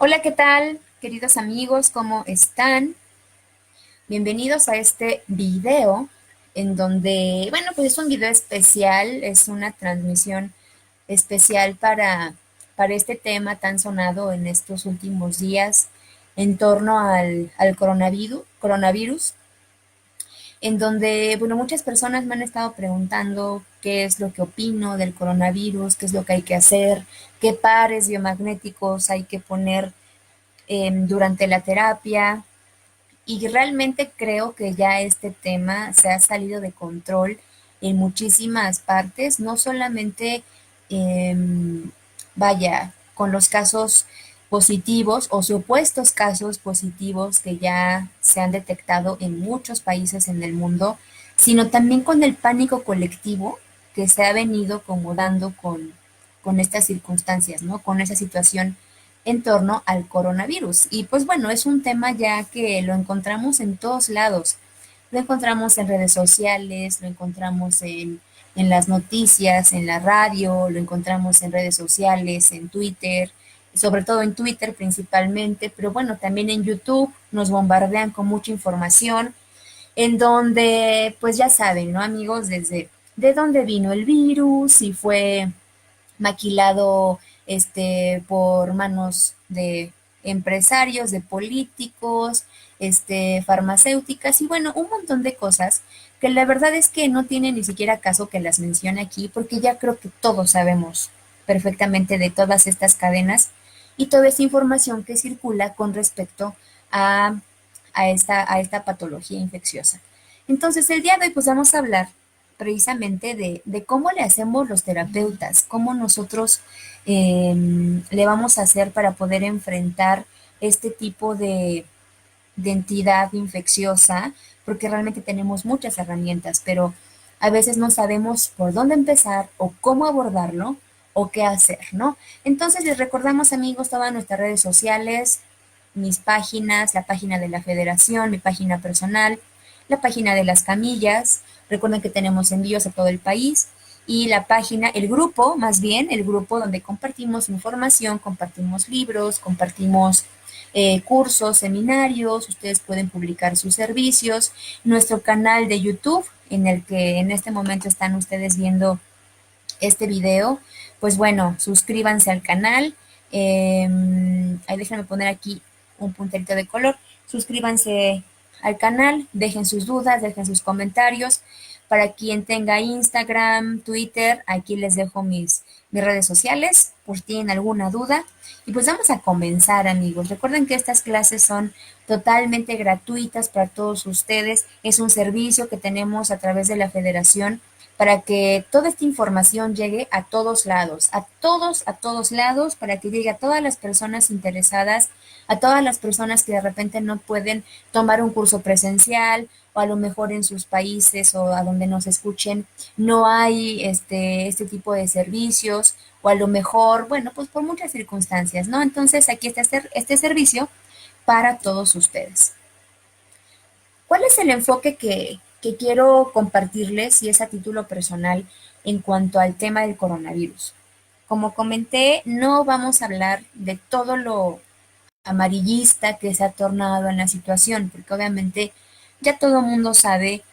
Hola, ¿qué tal, queridos amigos? ¿Cómo están? Bienvenidos a este video en donde, bueno, pues es un video especial, es una transmisión especial para este tema tan sonado en estos últimos días en torno al coronavirus, en donde, bueno, muchas personas me han estado preguntando qué es lo que opino del coronavirus, qué es lo que hay que hacer, qué pares biomagnéticos hay que poner durante la terapia, y realmente creo que ya este tema se ha salido de control en muchísimas partes, no solamente, eh, vaya, con los casos positivos o supuestos casos positivos que ya se han detectado en muchos países en el mundo, sino también con el pánico colectivo que se ha venido como dando con estas circunstancias, ¿no? Con esa situación en torno al coronavirus. Y pues bueno, es un tema ya que lo encontramos en todos lados. Lo encontramos en redes sociales, lo encontramos en las noticias, en la radio, lo encontramos en redes sociales, en Twitter, sobre todo en Twitter principalmente, pero bueno, también en YouTube nos bombardean con mucha información, en donde, pues ya saben, ¿no, amigos? Desde de dónde vino el virus, si fue maquilado por manos de empresarios, de políticos, farmacéuticas y bueno, un montón de cosas que la verdad es que no tiene ni siquiera caso que las mencione aquí porque ya creo que todos sabemos perfectamente de todas estas cadenas y toda esta información que circula con respecto a, a esta patología infecciosa. Entonces, el día de hoy pues vamos a hablar precisamente de cómo le hacemos los terapeutas, cómo nosotros le vamos a hacer para poder enfrentar este tipo de entidad infecciosa, porque realmente tenemos muchas herramientas, pero a veces no sabemos por dónde empezar o cómo abordarlo o qué hacer, ¿no? Entonces les recordamos, amigos, todas nuestras redes sociales, mis páginas, la página de la federación, mi página personal, la página de las camillas. Recuerden que tenemos envíos a todo el país y la página, el grupo, más bien, el grupo donde compartimos información, compartimos libros, compartimos cursos, seminarios, ustedes pueden publicar sus servicios, nuestro canal de YouTube, en el que en este momento están ustedes viendo este video, pues bueno, suscríbanse al canal, ahí déjenme poner aquí un punterito de color, suscríbanse al canal, dejen sus dudas, dejen sus comentarios. Para quien tenga Instagram, Twitter, aquí les dejo mis redes sociales por si tienen alguna duda. Y pues vamos a comenzar, amigos. Recuerden que estas clases son totalmente gratuitas para todos ustedes. Es un servicio que tenemos a través de la federación para que toda esta información llegue a todos lados, a todos lados, para que llegue a todas las personas interesadas, a todas las personas que de repente no pueden tomar un curso presencial o a lo mejor en sus países o a donde nos escuchen no hay este tipo de servicios o a lo mejor, bueno, pues por muchas circunstancias, ¿no? Entonces aquí está este servicio para todos ustedes. ¿Cuál es el enfoque que quiero compartirles y es a título personal en cuanto al tema del coronavirus? Como comenté, no vamos a hablar de todo lo amarillista que se ha tornado en la situación, porque obviamente ya todo el mundo sabe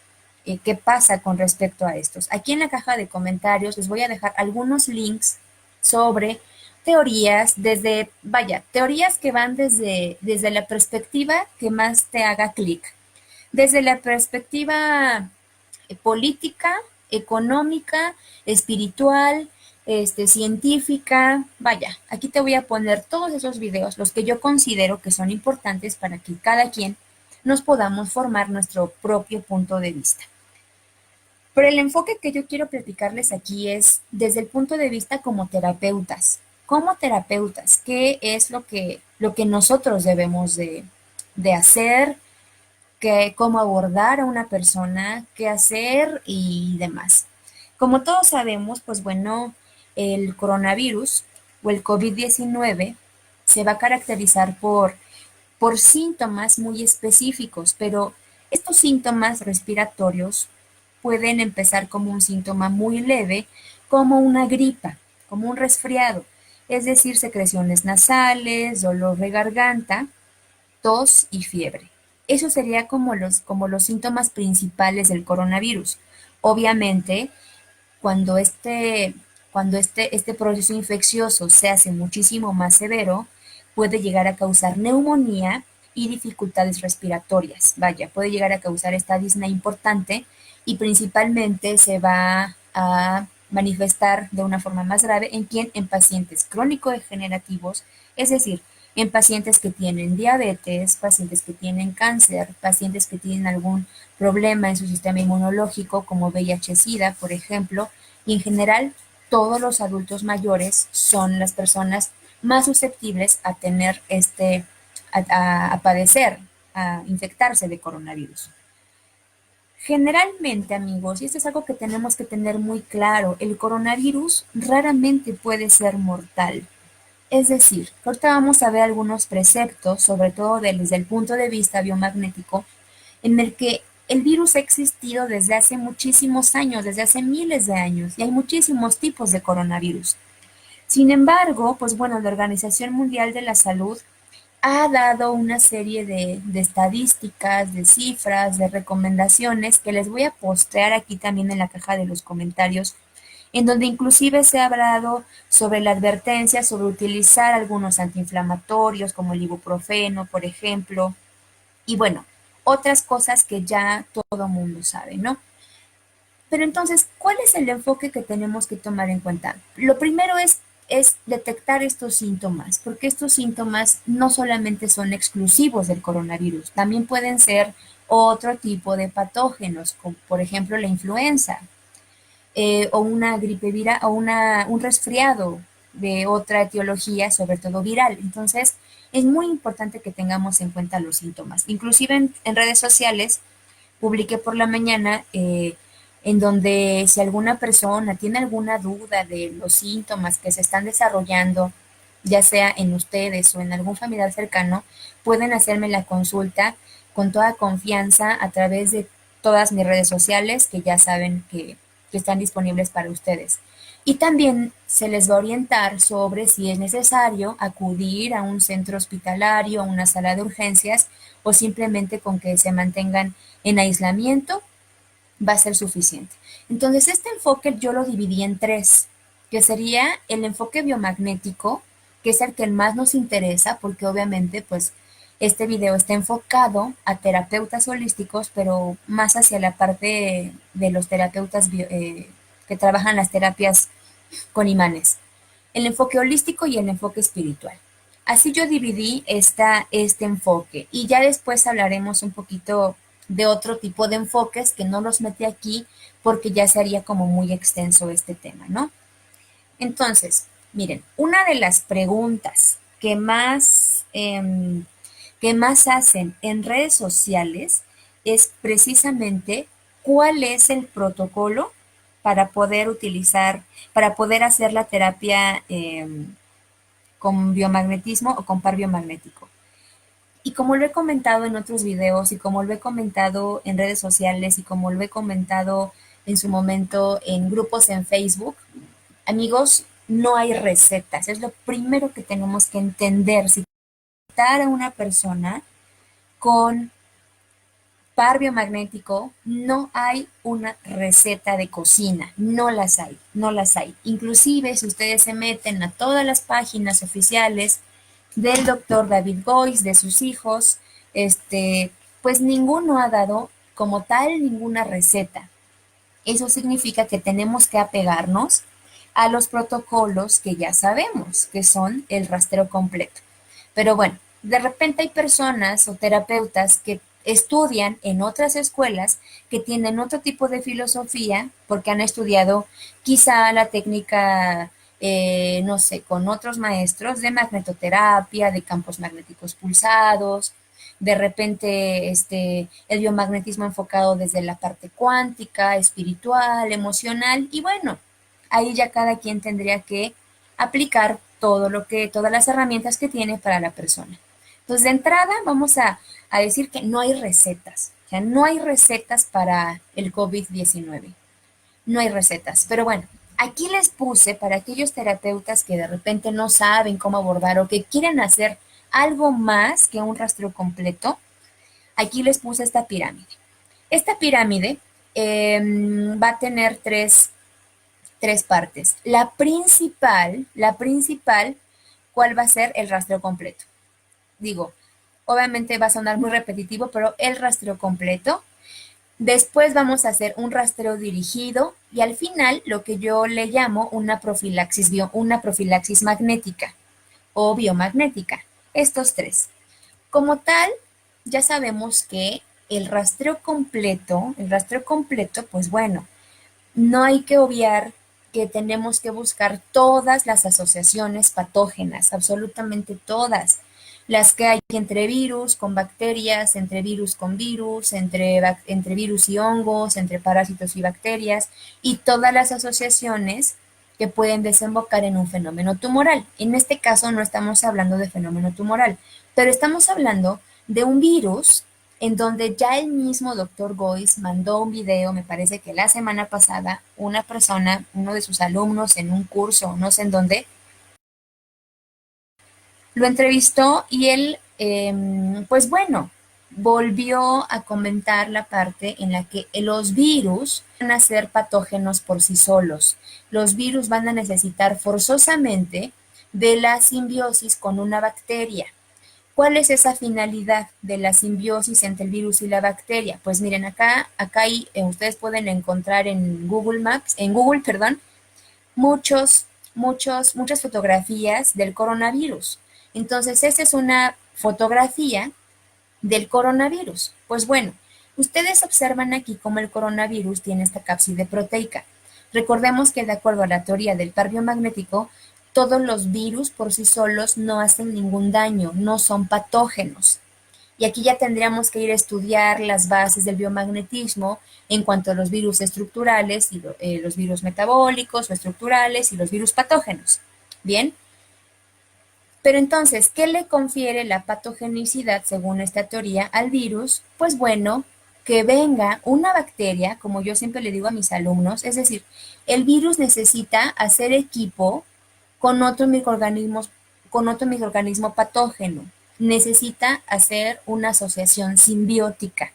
qué pasa con respecto a estos. Aquí en la caja de comentarios les voy a dejar algunos links sobre teorías teorías que van desde la perspectiva que más te haga clic, desde la perspectiva política, económica, espiritual, científica. Vaya, aquí te voy a poner todos esos videos, los que yo considero que son importantes para que cada quien nos podamos formar nuestro propio punto de vista. Pero el enfoque que yo quiero platicarles aquí es desde el punto de vista como terapeutas. Como terapeutas, ¿qué es lo que nosotros debemos de hacer? Cómo abordar a una persona, qué hacer y demás. Como todos sabemos, pues bueno, el coronavirus o el COVID-19 se va a caracterizar por síntomas muy específicos, pero estos síntomas respiratorios pueden empezar como un síntoma muy leve, como una gripa, como un resfriado. es decir, secreciones nasales, dolor de garganta, tos y fiebre. Eso sería como los síntomas principales del coronavirus. Obviamente, cuando este proceso infeccioso se hace muchísimo más severo, puede llegar a causar neumonía y dificultades respiratorias. Vaya, puede llegar a causar esta disnea importante y principalmente se va a manifestar de una forma más grave en quién, en pacientes crónico-degenerativos, es decir, en pacientes que tienen diabetes, pacientes que tienen cáncer, pacientes que tienen algún problema en su sistema inmunológico, como VIH-Sida, por ejemplo, y en general todos los adultos mayores son las personas más susceptibles a tener a padecer, a infectarse de coronavirus. Generalmente, amigos, y esto es algo que tenemos que tener muy claro, el coronavirus raramente puede ser mortal. Es decir, ahorita vamos a ver algunos preceptos, sobre todo desde el punto de vista biomagnético, en el que el virus ha existido desde hace muchísimos años, desde hace miles de años, y hay muchísimos tipos de coronavirus. Sin embargo, pues bueno, la Organización Mundial de la Salud ha dado una serie de estadísticas, de cifras, de recomendaciones que les voy a postear aquí también en la caja de los comentarios, en donde inclusive se ha hablado sobre la advertencia sobre utilizar algunos antiinflamatorios como el ibuprofeno, por ejemplo, y bueno, otras cosas que ya todo mundo sabe, ¿no? Pero entonces, ¿cuál es el enfoque que tenemos que tomar en cuenta? Lo primero es detectar estos síntomas, porque estos síntomas no solamente son exclusivos del coronavirus, también pueden ser otro tipo de patógenos, como por ejemplo la influenza, o una gripe viral, o un resfriado de otra etiología, sobre todo viral. Entonces, es muy importante que tengamos en cuenta los síntomas. Inclusive en redes sociales publiqué por la mañana en donde si alguna persona tiene alguna duda de los síntomas que se están desarrollando, ya sea en ustedes o en algún familiar cercano, pueden hacerme la consulta con toda confianza a través de todas mis redes sociales que ya saben que están disponibles para ustedes. Y también se les va a orientar sobre si es necesario acudir a un centro hospitalario, a una sala de urgencias o simplemente con que se mantengan en aislamiento va a ser suficiente. Entonces, este enfoque yo lo dividí en tres, que sería el enfoque biomagnético, que es el que más nos interesa, porque obviamente, pues, este video está enfocado a terapeutas holísticos, pero más hacia la parte de los terapeutas que trabajan las terapias con imanes. El enfoque holístico y el enfoque espiritual. Así yo dividí este enfoque y ya después hablaremos un poquito de otro tipo de enfoques que no los metí aquí porque ya sería como muy extenso este tema, ¿no? Entonces, miren, una de las preguntas que más hacen en redes sociales es precisamente cuál es el protocolo para poder utilizar, para poder hacer la terapia con biomagnetismo o con par biomagnético. Y como lo he comentado en otros videos y como lo he comentado en redes sociales y como lo he comentado en su momento en grupos en Facebook, amigos, no hay recetas. Es lo primero que tenemos que entender. Si tratar a una persona con par biomagnético, no hay una receta de cocina, no las hay, no las hay. Inclusive si ustedes se meten a todas las páginas oficiales del doctor David Boyce, de sus hijos, pues ninguno ha dado como tal ninguna receta. Eso significa que tenemos que apegarnos a los protocolos que ya sabemos, que son el rastreo completo. Pero bueno, de repente hay personas o terapeutas que estudian en otras escuelas que tienen otro tipo de filosofía porque han estudiado quizá la técnica, no sé, con otros maestros de magnetoterapia, de campos magnéticos pulsados, de repente el biomagnetismo enfocado desde la parte cuántica, espiritual, emocional, y bueno, ahí ya cada quien tendría que aplicar todas las herramientas que tiene para la persona. Entonces, de entrada, vamos a decir que no hay recetas, o sea, no hay recetas para el COVID-19, no hay recetas, pero bueno, Aquí les puse para aquellos terapeutas que de repente no saben cómo abordar o que quieren hacer algo más que un rastreo completo, aquí les puse esta pirámide. Esta pirámide va a tener tres partes. La principal, ¿cuál va a ser el rastreo completo? Digo, obviamente va a sonar muy repetitivo, pero el rastreo completo. Después vamos a hacer un rastreo dirigido y al final lo que yo le llamo una profilaxis magnética o biomagnética. Estos tres. Como tal, ya sabemos que el rastreo completo, pues bueno, no hay que obviar que tenemos que buscar todas las asociaciones patógenas, absolutamente todas, las que hay entre virus con bacterias, entre virus con virus, entre virus y hongos, entre parásitos y bacterias, y todas las asociaciones que pueden desembocar en un fenómeno tumoral. En este caso no estamos hablando de fenómeno tumoral, pero estamos hablando de un virus en donde ya el mismo doctor Boyce mandó un video, me parece que la semana pasada, una persona, uno de sus alumnos en un curso, no sé en dónde, lo entrevistó y él, pues bueno, volvió a comentar la parte en la que los virus van a ser patógenos por sí solos. Los virus van a necesitar forzosamente de la simbiosis con una bacteria. ¿Cuál es esa finalidad de la simbiosis entre el virus y la bacteria? Pues miren, ustedes pueden encontrar en Google, muchas fotografías del coronavirus. Entonces, esta es una fotografía del coronavirus. Pues bueno, ustedes observan aquí cómo el coronavirus tiene esta cápside proteica. Recordemos que de acuerdo a la teoría del par biomagnético, todos los virus por sí solos no hacen ningún daño, no son patógenos. Y aquí ya tendríamos que ir a estudiar las bases del biomagnetismo en cuanto a los virus estructurales y los virus metabólicos o estructurales y los virus patógenos. Bien, pero entonces, ¿qué le confiere la patogenicidad según esta teoría al virus? Pues bueno, que venga una bacteria, como yo siempre le digo a mis alumnos, es decir, el virus necesita hacer equipo con otro microorganismo patógeno. Necesita hacer una asociación simbiótica.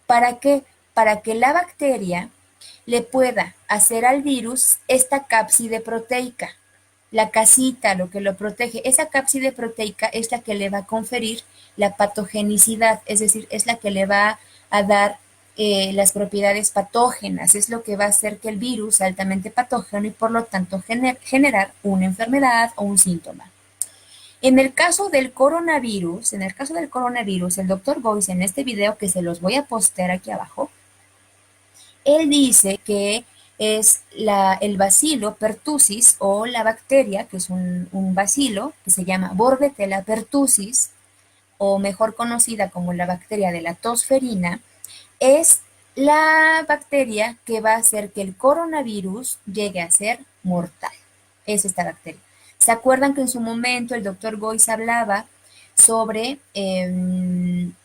¿Para qué? Para que la bacteria le pueda hacer al virus esta cápside proteica, la casita, lo que lo protege. Esa cápside proteica es la que le va a conferir la patogenicidad, es decir, es la que le va a dar las propiedades patógenas, es lo que va a hacer que el virus sea altamente patógeno y por lo tanto generar una enfermedad o un síntoma. En el caso del coronavirus, el doctor Boyce en este video que se los voy a postear aquí abajo, él dice que es el bacilo pertussis o la bacteria, que es un bacilo que se llama Bordetella pertussis, o mejor conocida como la bacteria de la tosferina, es la bacteria que va a hacer que el coronavirus llegue a ser mortal. Es esta bacteria. ¿Se acuerdan que en su momento el doctor Boyce hablaba sobre, en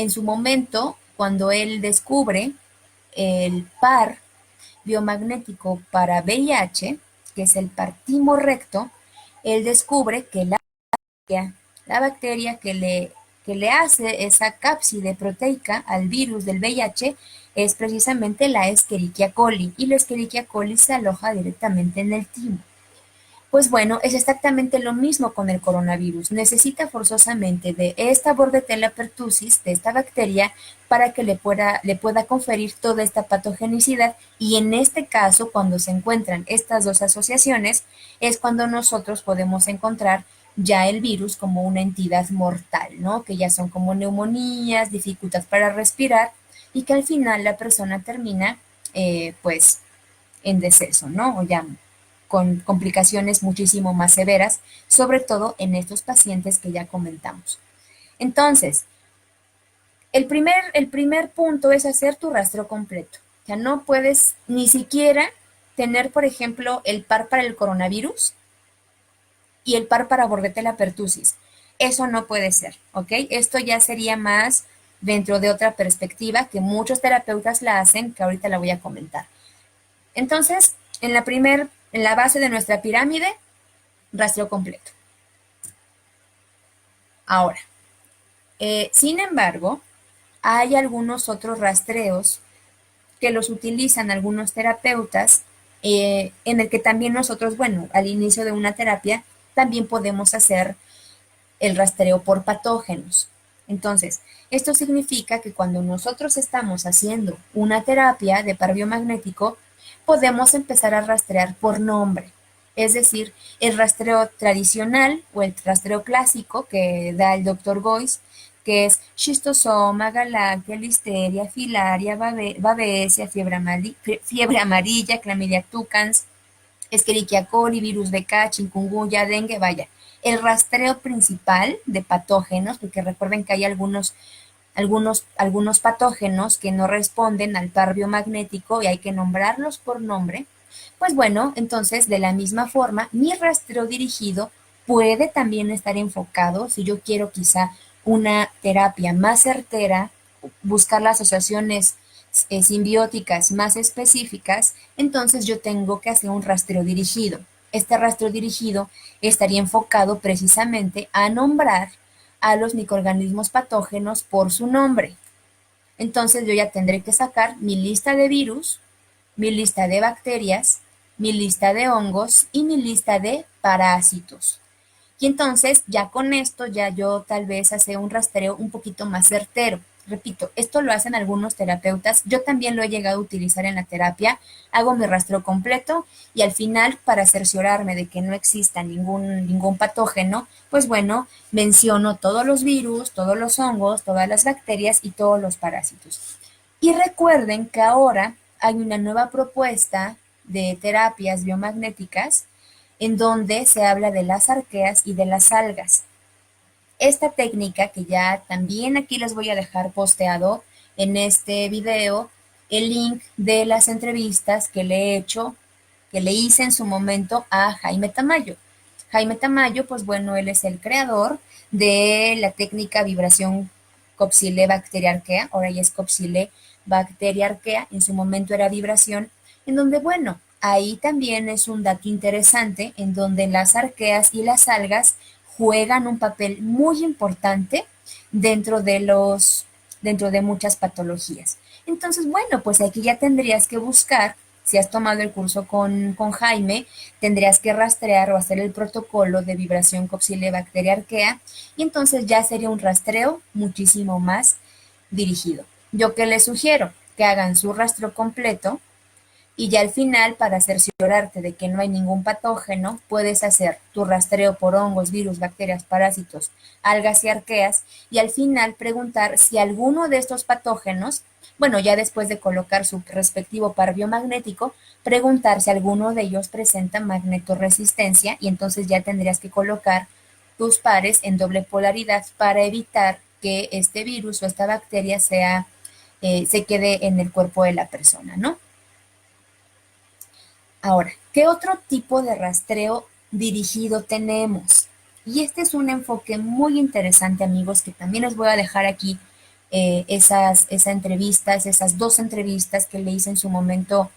su momento, cuando él descubre el par biomagnético para VIH, que es el par timorrecto, él descubre que la bacteria que le hace esa cápside proteica al virus del VIH es precisamente la Escherichia coli, y la Escherichia coli se aloja directamente en el timo. Pues bueno, es exactamente lo mismo con el coronavirus. Necesita forzosamente de esta Bordetella pertussis, de esta bacteria, para que le pueda conferir toda esta patogenicidad. Y en este caso, cuando se encuentran estas dos asociaciones, es cuando nosotros podemos encontrar ya el virus como una entidad mortal, ¿no? Que ya son como neumonías, dificultad para respirar y que al final la persona termina, pues, en deceso, ¿no? O ya con complicaciones muchísimo más severas, sobre todo en estos pacientes que ya comentamos. Entonces, el primer punto es hacer tu rastreo completo. O sea, no puedes ni siquiera tener, por ejemplo, el par para el coronavirus y el par para Bordetella pertussis. Eso no puede ser, ¿ok? Esto ya sería más dentro de otra perspectiva que muchos terapeutas la hacen, que ahorita la voy a comentar. Entonces, en la base de nuestra pirámide, rastreo completo. Ahora, sin embargo, hay algunos otros rastreos que los utilizan algunos terapeutas, en el que también nosotros, bueno, al inicio de una terapia, también podemos hacer el rastreo por patógenos. Entonces, esto significa que cuando nosotros estamos haciendo una terapia de par biomagnético, podemos empezar a rastrear por nombre. Es decir, el rastreo tradicional o el rastreo clásico que da el doctor Boyce, que es Schistosoma, Galactia, Listeria, Filaria, Babesia, fiebre amarilla, Chlamydia tucans, Escherichia coli, virus de K, chikungunya, dengue, vaya. El rastreo principal de patógenos, porque recuerden que hay algunos patógenos que no responden al par biomagnético y hay que nombrarlos por nombre. Pues bueno, entonces de la misma forma, mi rastreo dirigido puede también estar enfocado, si yo quiero quizá una terapia más certera, buscar las asociaciones simbióticas más específicas, entonces yo tengo que hacer un rastreo dirigido. Este rastreo dirigido estaría enfocado precisamente a nombrar a los microorganismos patógenos por su nombre. Entonces yo ya tendré que sacar mi lista de virus, mi lista de bacterias, mi lista de hongos y mi lista de parásitos. Y entonces ya con esto ya yo tal vez hace un rastreo un poquito más certero. Repito, esto lo hacen algunos terapeutas, yo también lo he llegado a utilizar en la terapia, hago mi rastreo completo y al final, para cerciorarme de que no exista ningún patógeno, pues bueno, menciono todos los virus, todos los hongos, todas las bacterias y todos los parásitos. Y recuerden que ahora hay una nueva propuesta de terapias biomagnéticas en donde se habla de las arqueas y de las algas. Esta técnica, que ya también aquí les voy a dejar posteado en este video, el link de las entrevistas que le he hecho, que le hice en su momento a Jaime Tamayo. Jaime Tamayo, pues bueno, él es el creador de la técnica vibración Coxile bacteriarquea, ahora ya es Coxile bacteriarquea, en su momento era vibración, en donde, bueno, ahí también es un dato interesante, en donde las arqueas y las algas juegan un papel muy importante dentro dentro de muchas patologías. Entonces, bueno, pues aquí ya tendrías que buscar, si has tomado el curso con Jaime, tendrías que rastrear o hacer el protocolo de vibración Coxilebacteria arquea y entonces ya sería un rastreo muchísimo más dirigido. Yo que les sugiero que hagan su rastreo completo y ya al final, para cerciorarte de que no hay ningún patógeno, puedes hacer tu rastreo por hongos, virus, bacterias, parásitos, algas y arqueas, y al final preguntar si alguno de estos patógenos, bueno, ya después de colocar su respectivo par biomagnético, preguntar si alguno de ellos presenta magnetoresistencia, y entonces ya tendrías que colocar tus pares en doble polaridad para evitar que este virus o esta bacteria se quede en el cuerpo de la persona, ¿no? Ahora, ¿qué otro tipo de rastreo dirigido tenemos? Y este es un enfoque muy interesante, amigos, que también les voy a dejar aquí esas dos entrevistas que le hice en su momento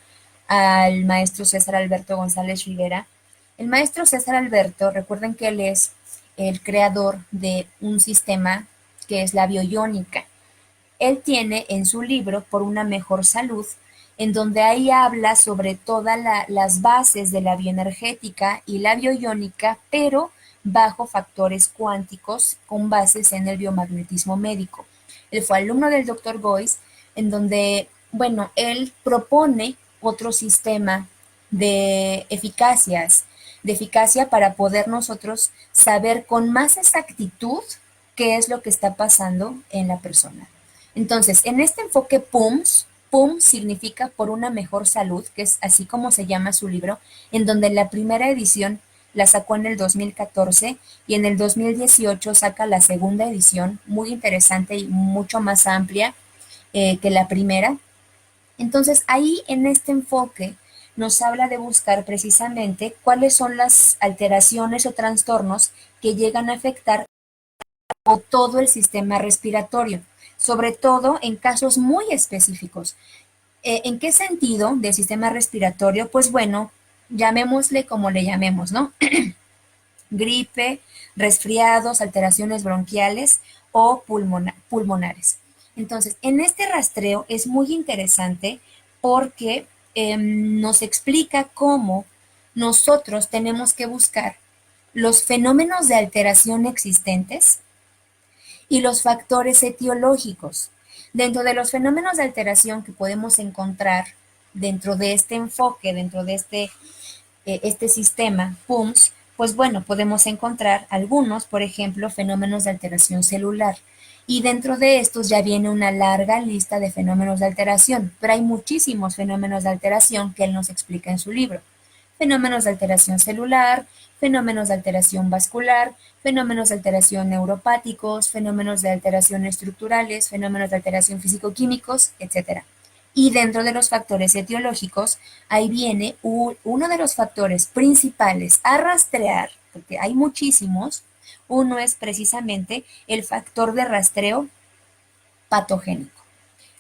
al maestro César Alberto González Rivera. El maestro César Alberto, recuerden que él es el creador de un sistema que es la bioiónica. Él tiene en su libro Por una mejor salud, en donde ahí habla sobre todas las bases de la bioenergética y la bioiónica, pero bajo factores cuánticos con bases en el biomagnetismo médico. Él fue alumno del doctor Boyce, en donde, bueno, él propone otro sistema de de eficacia para poder nosotros saber con más exactitud qué es lo que está pasando en la persona. Entonces, en este enfoque PUMS, PUM significa por una mejor salud, que es así como se llama su libro, en donde la primera edición la sacó en el 2014 y en el 2018 saca la segunda edición, muy interesante y mucho más amplia que la primera. Entonces, ahí en este enfoque nos habla de buscar precisamente cuáles son las alteraciones o trastornos que llegan a afectar o todo el sistema respiratorio, sobre todo en casos muy específicos. ¿En qué sentido del sistema respiratorio? Pues bueno, llamémosle como le llamemos, ¿no? Gripe, resfriados, alteraciones bronquiales o pulmonares. Entonces, en este rastreo es muy interesante porque nos explica cómo nosotros tenemos que buscar los fenómenos de alteración existentes y los factores etiológicos. Dentro de los fenómenos de alteración que podemos encontrar dentro de este enfoque, dentro de este sistema PUMS, pues bueno, podemos encontrar algunos, por ejemplo, fenómenos de alteración celular. Y dentro de estos ya viene una larga lista de fenómenos de alteración, pero hay muchísimos fenómenos de alteración que él nos explica en su libro. Fenómenos de alteración celular, fenómenos de alteración vascular, fenómenos de alteración neuropáticos, fenómenos de alteración estructurales, fenómenos de alteración físico-químicos, etcétera. Y dentro de los factores etiológicos, ahí viene uno de los factores principales a rastrear, porque hay muchísimos. Uno es precisamente el factor de rastreo patogénico.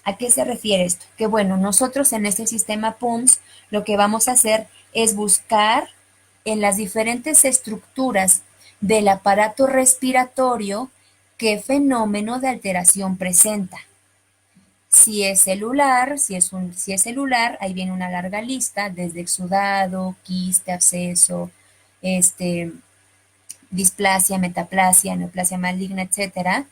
¿A qué se refiere esto? Que bueno, nosotros en este sistema PUMS lo que vamos a hacer es buscar en las diferentes estructuras del aparato respiratorio qué fenómeno de alteración presenta. Si es celular, ahí viene una larga lista, desde exudado, quiste, absceso, este, displasia, metaplasia, neoplasia maligna, etcétera.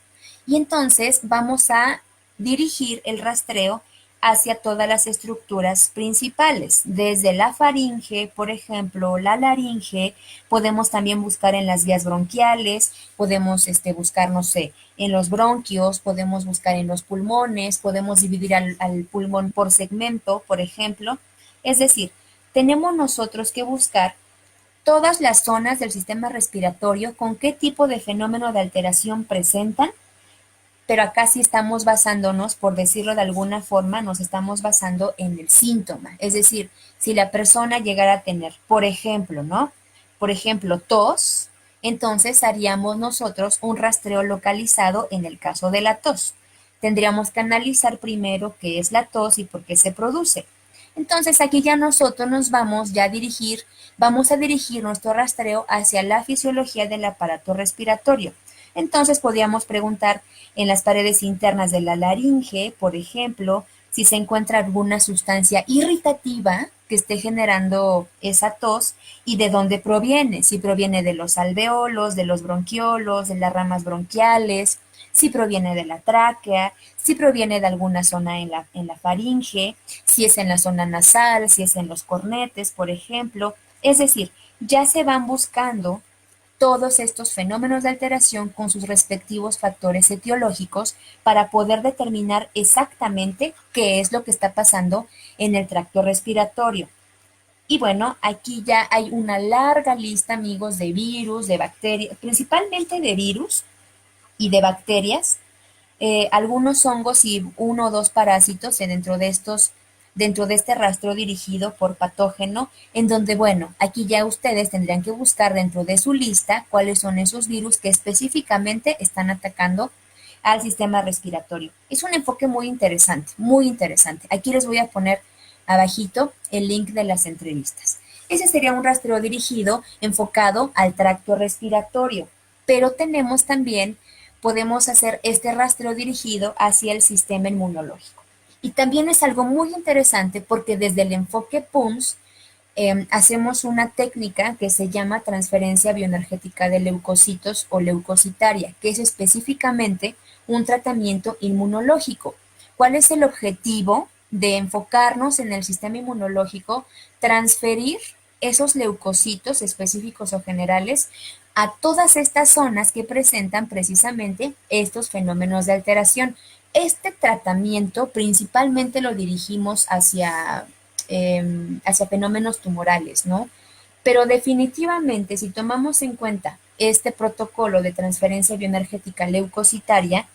Y entonces vamos a dirigir el rastreo hacia todas las estructuras principales, desde la faringe, por ejemplo, la laringe, podemos también buscar en las vías bronquiales, podemos buscar, no sé, en los bronquios, podemos buscar en los pulmones, podemos dividir al pulmón por segmento, por ejemplo. Es decir, tenemos nosotros que buscar todas las zonas del sistema respiratorio, con qué tipo de fenómeno de alteración presentan, pero acá sí estamos basándonos, por decirlo de alguna forma, nos estamos basando en el síntoma. Es decir, si la persona llegara a tener, por ejemplo, ¿no? Por ejemplo, tos, entonces haríamos nosotros un rastreo localizado en el caso de la tos. Tendríamos que analizar primero qué es la tos y por qué se produce. Entonces aquí ya nosotros nos vamos ya a dirigir, vamos a dirigir nuestro rastreo hacia la fisiología del aparato respiratorio. Entonces podríamos preguntar en las paredes internas de la laringe, por ejemplo, si se encuentra alguna sustancia irritativa que esté generando esa tos y de dónde proviene, si proviene de los alveolos, de los bronquiolos, de las ramas bronquiales, si proviene de la tráquea, si proviene de alguna zona en la faringe, si es en la zona nasal, si es en los cornetes, por ejemplo. Es decir, ya se van buscando todos estos fenómenos de alteración con sus respectivos factores etiológicos para poder determinar exactamente qué es lo que está pasando en el tracto respiratorio. Y bueno, aquí ya hay una larga lista, amigos, de virus, de bacterias, principalmente de virus y de bacterias, algunos hongos y uno o dos parásitos dentro de este rastro dirigido por patógeno, en donde, bueno, aquí ya ustedes tendrían que buscar dentro de su lista cuáles son esos virus que específicamente están atacando al sistema respiratorio. Es un enfoque muy interesante, muy interesante. Aquí les voy a poner abajito el link de las entrevistas. Ese sería un rastreo dirigido, enfocado al tracto respiratorio, pero tenemos también podemos hacer este rastreo dirigido hacia el sistema inmunológico. Y también es algo muy interesante porque desde el enfoque PUMS hacemos una técnica que se llama transferencia bioenergética de leucocitos o leucocitaria, que es específicamente un tratamiento inmunológico. ¿Cuál es el objetivo de enfocarnos en el sistema inmunológico? Transferir esos leucocitos específicos o generales a todas estas zonas que presentan precisamente estos fenómenos de alteración. Este tratamiento principalmente lo dirigimos hacia fenómenos tumorales, ¿no? Pero definitivamente, si tomamos en cuenta este protocolo de transferencia bioenergética leucocitaria,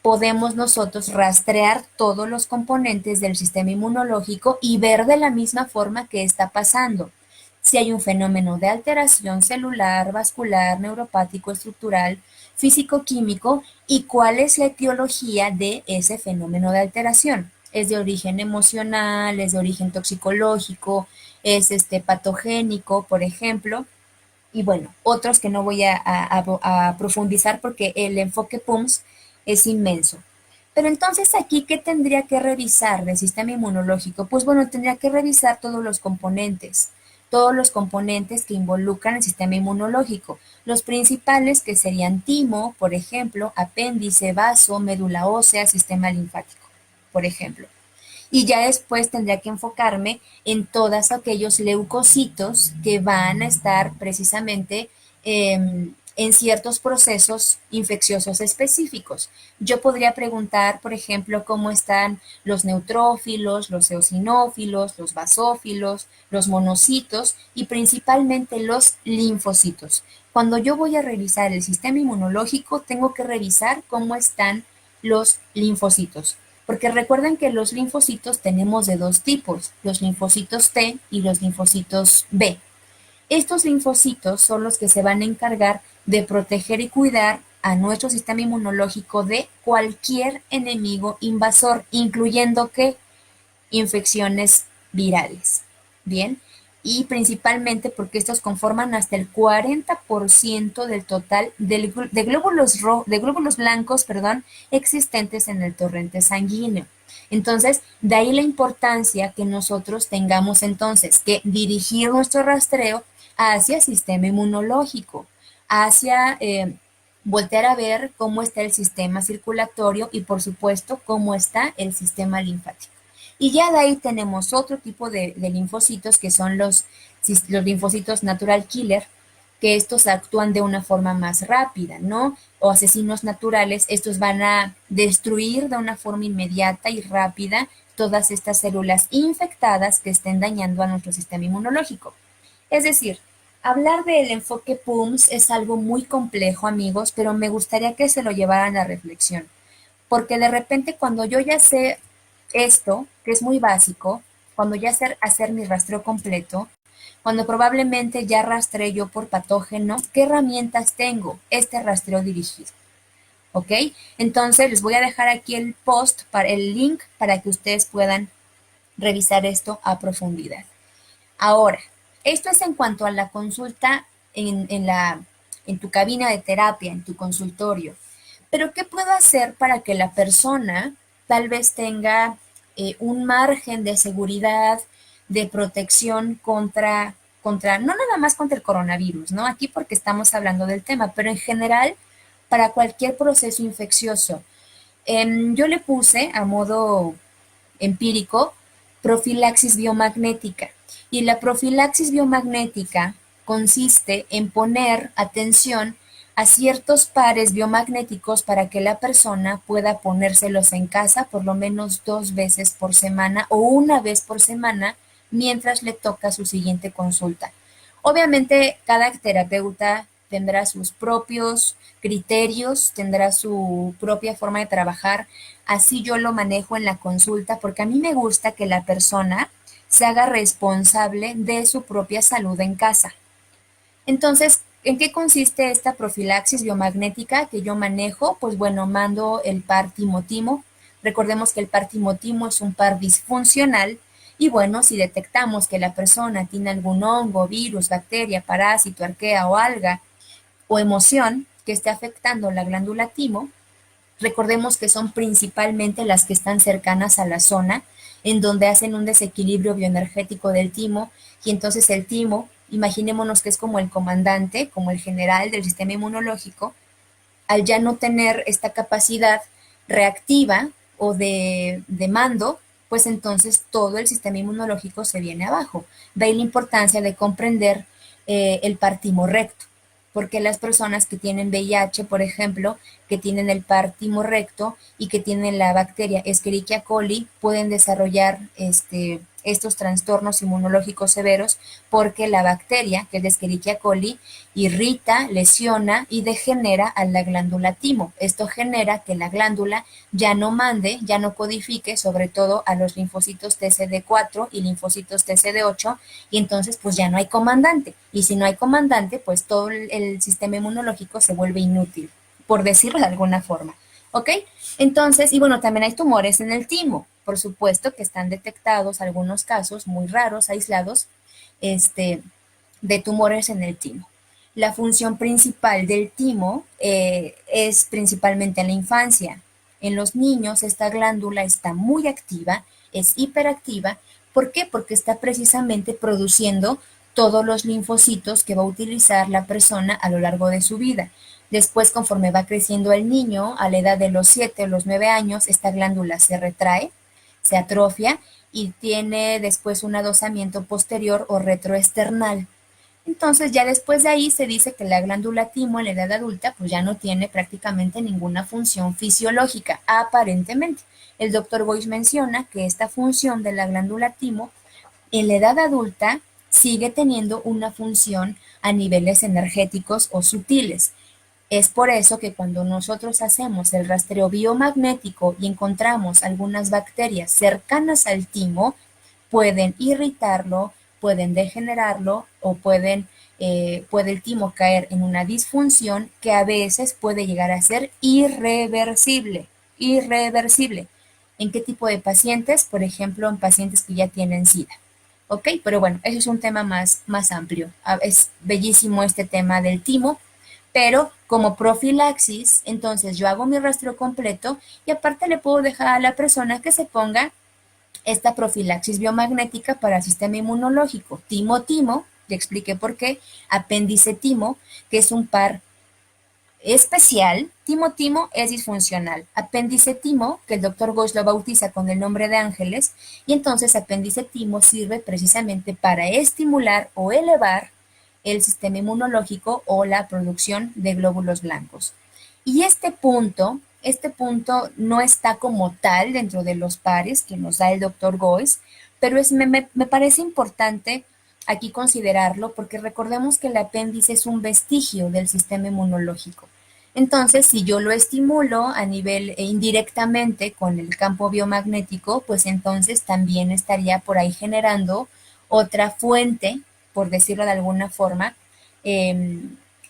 podemos nosotros rastrear todos los componentes del sistema inmunológico y ver de la misma forma qué está pasando. Si hay un fenómeno de alteración celular, vascular, neuropático, estructural, físico-químico y cuál es la etiología de ese fenómeno de alteración. es de origen emocional, es de origen toxicológico, es patogénico, por ejemplo, y bueno, otros que no voy a profundizar porque el enfoque PUMS es inmenso. Pero entonces aquí, ¿qué tendría que revisar del sistema inmunológico? Pues bueno, tendría que revisar todos los componentes que involucran el sistema inmunológico. Los principales que serían timo, por ejemplo, apéndice, vaso, médula ósea, sistema linfático, por ejemplo. Y ya después tendría que enfocarme en todos aquellos leucocitos que van a estar precisamente en ciertos procesos infecciosos específicos. Yo podría preguntar, por ejemplo, cómo están los neutrófilos, los eosinófilos, los basófilos, los monocitos y principalmente los linfocitos. Cuando yo voy a revisar el sistema inmunológico, tengo que revisar cómo están los linfocitos. Porque recuerden que los linfocitos tenemos de dos tipos, los linfocitos T y los linfocitos B. Estos linfocitos son los que se van a encargar de proteger y cuidar a nuestro sistema inmunológico de cualquier enemigo invasor, incluyendo que infecciones virales. Bien, y principalmente porque estos conforman hasta el 40% del total de glóbulos blancos, perdón, existentes en el torrente sanguíneo. Entonces, de ahí la importancia que nosotros tengamos entonces que dirigir nuestro rastreo hacia el sistema inmunológico, hacia voltear a ver cómo está el sistema circulatorio y, por supuesto, cómo está el sistema linfático. Y ya de ahí tenemos otro tipo de linfocitos que son los linfocitos natural killer, que estos actúan de una forma más rápida, ¿no? O asesinos naturales, estos van a destruir de una forma inmediata y rápida todas estas células infectadas que estén dañando a nuestro sistema inmunológico. Es decir, hablar del enfoque PUMS es algo muy complejo, amigos, pero me gustaría que se lo llevaran a reflexión. Porque de repente cuando yo ya sé esto, que es muy básico, cuando ya sé hacer mi rastreo completo, cuando probablemente ya rastreo yo por patógeno, ¿qué herramientas tengo? Este rastreo dirigido. ¿Ok? Entonces les voy a dejar aquí el post, el link para que ustedes puedan revisar esto a profundidad. Ahora, esto es en cuanto a la consulta en tu cabina de terapia, en tu consultorio. Pero, ¿qué puedo hacer para que la persona tal vez tenga un margen de seguridad, de protección no nada más contra el coronavirus, ¿no? Aquí porque estamos hablando del tema, pero en general para cualquier proceso infeccioso? Yo le puse a modo empírico profilaxis biomagnética. Y la profilaxis biomagnética consiste en poner atención a ciertos pares biomagnéticos para que la persona pueda ponérselos en casa por lo menos 2 veces por semana o una vez por semana mientras le toca su siguiente consulta. Obviamente, cada terapeuta tendrá sus propios criterios, tendrá su propia forma de trabajar. Así yo lo manejo en la consulta porque a mí me gusta que la persona se haga responsable de su propia salud en casa. Entonces, ¿en qué consiste esta profilaxis biomagnética que yo manejo? Pues bueno, mando el par timo-timo. Recordemos que el par timo-timo es un par disfuncional y bueno, si detectamos que la persona tiene algún hongo, virus, bacteria, parásito, arquea o alga o emoción que esté afectando la glándula timo, recordemos que son principalmente las que están cercanas a la zona en donde hacen un desequilibrio bioenergético del timo y entonces el timo, imaginémonos que es como el comandante, como el general del sistema inmunológico, al ya no tener esta capacidad reactiva o de mando, pues entonces todo el sistema inmunológico se viene abajo. De ahí la importancia de comprender el par timo recto, porque las personas que tienen VIH, por ejemplo, que tienen el par timo recto y que tienen la bacteria Escherichia coli, pueden desarrollar estos trastornos inmunológicos severos porque la bacteria, que es de Escherichia coli, irrita, lesiona y degenera a la glándula timo. Esto genera que la glándula ya no mande, ya no codifique, sobre todo a los linfocitos TCD4 y linfocitos TCD8, y entonces pues ya no hay comandante. Y si no hay comandante, pues todo el sistema inmunológico se vuelve inútil, por decirlo de alguna forma. ¿Ok? Entonces, y bueno, también hay tumores en el timo, por supuesto que están detectados algunos casos muy raros, aislados, este, de tumores en el timo. La función principal del timo es principalmente en la infancia. En los niños esta glándula está muy activa, es hiperactiva. ¿Por qué? Porque está precisamente produciendo todos los linfocitos que va a utilizar la persona a lo largo de su vida. Después, conforme va creciendo el niño, a la edad de los 7 o los 9 años, esta glándula se retrae, se atrofia y tiene después un adosamiento posterior o retroesternal. Entonces ya después de ahí se dice que la glándula timo en la edad adulta pues ya no tiene prácticamente ninguna función fisiológica, aparentemente. El doctor Boyce menciona que esta función de la glándula timo en la edad adulta sigue teniendo una función a niveles energéticos o sutiles. Es por eso que cuando nosotros hacemos el rastreo biomagnético y encontramos algunas bacterias cercanas al timo, pueden irritarlo, pueden degenerarlo o puede el timo caer en una disfunción que a veces puede llegar a ser irreversible. Irreversible. ¿En qué tipo de pacientes? Por ejemplo, en pacientes que ya tienen SIDA. ¿Ok? Pero bueno, ese es un tema más amplio. Es bellísimo este tema del timo, pero como profilaxis, entonces yo hago mi rastreo completo y aparte le puedo dejar a la persona que se ponga esta profilaxis biomagnética para el sistema inmunológico. Timo-timo, te expliqué por qué, apéndice-timo, que es un par especial. Timo-timo es disfuncional. Apéndice-timo, que el doctor Goes lo bautiza con el nombre de ángeles, y entonces apéndice-timo sirve precisamente para estimular o elevar el sistema inmunológico o la producción de glóbulos blancos. Y este punto no está como tal dentro de los pares que nos da el doctor Goes, pero me parece importante aquí considerarlo porque recordemos que el apéndice es un vestigio del sistema inmunológico. Entonces, si yo lo estimulo a nivel indirectamente con el campo biomagnético, pues entonces también estaría por ahí generando otra fuente, por decirlo de alguna forma, eh,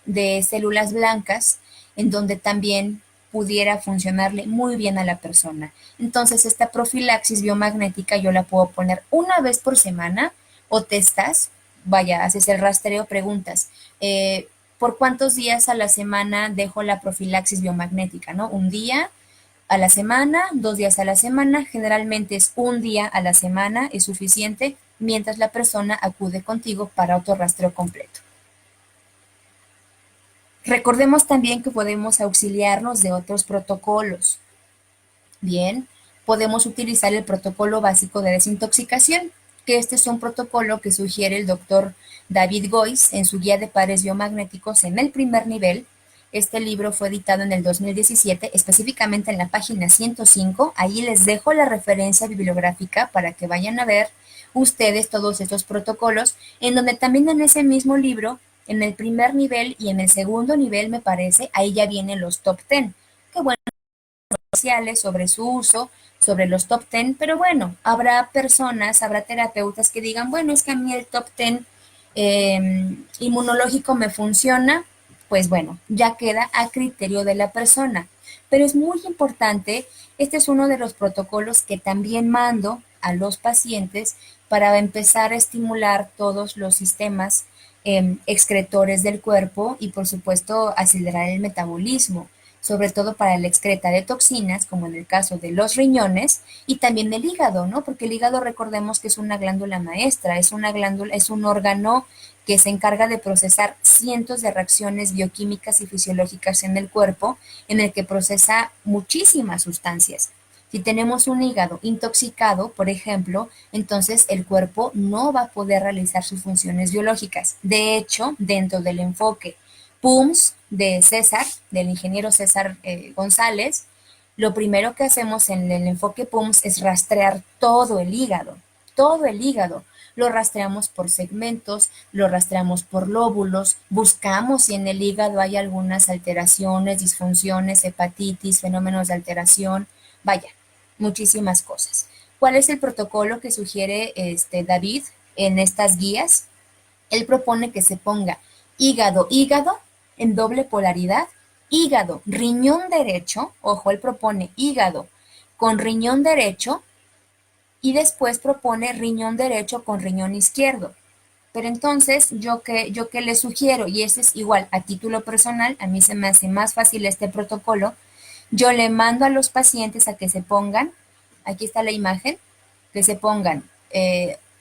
de células blancas, en donde también pudiera funcionarle muy bien a la persona. Entonces, esta profilaxis biomagnética yo la puedo poner una vez por semana o testas, vaya, haces el rastreo, preguntas, ¿por cuántos días a la semana dejo la profilaxis biomagnética? ¿No? Un día a la semana, 2 días a la semana, generalmente es un día a la semana, es suficiente, mientras la persona acude contigo para otro rastreo completo. Recordemos también que podemos auxiliarnos de otros protocolos. Bien, podemos utilizar el protocolo básico de desintoxicación, que este es un protocolo que sugiere el doctor David Gois en su guía de pares biomagnéticos en el primer nivel. Este libro fue editado en el 2017, específicamente en la página 105. Ahí les dejo la referencia bibliográfica para que vayan a ver ustedes todos estos protocolos, en donde también en ese mismo libro, en el primer nivel y en el segundo nivel, me parece, ahí ya vienen los top 10. Que bueno, sobre su uso, sobre los top 10, pero bueno, habrá personas, habrá terapeutas que digan, bueno, es que a mí el top 10 inmunológico me funciona, pues bueno, ya queda a criterio de la persona. Pero es muy importante, este es uno de los protocolos que también mando a los pacientes para empezar a estimular todos los sistemas excretores del cuerpo y por supuesto acelerar el metabolismo, sobre todo para la excreta de toxinas, como en el caso de los riñones, y también el hígado, ¿no? Porque el hígado recordemos que es una glándula maestra, es una glándula, es un órgano que se encarga de procesar cientos de reacciones bioquímicas y fisiológicas en el cuerpo, en el que procesa muchísimas sustancias. Si tenemos un hígado intoxicado, por ejemplo, entonces el cuerpo no va a poder realizar sus funciones biológicas. De hecho, dentro del enfoque PUMS de César, del ingeniero César González, lo primero que hacemos en el enfoque PUMS es rastrear todo el hígado, todo el hígado. Lo rastreamos por segmentos, lo rastreamos por lóbulos, buscamos si en el hígado hay algunas alteraciones, disfunciones, hepatitis, fenómenos de alteración, vaya, muchísimas cosas. ¿Cuál es el protocolo que sugiere David en estas guías? Él propone que se ponga hígado en doble polaridad, riñón derecho, ojo, él propone hígado con riñón derecho y después propone riñón derecho con riñón izquierdo. Pero entonces, yo que le sugiero, y ese es igual a título personal, a mí se me hace más fácil este protocolo, yo le mando a los pacientes a que se pongan, aquí está la imagen, que se pongan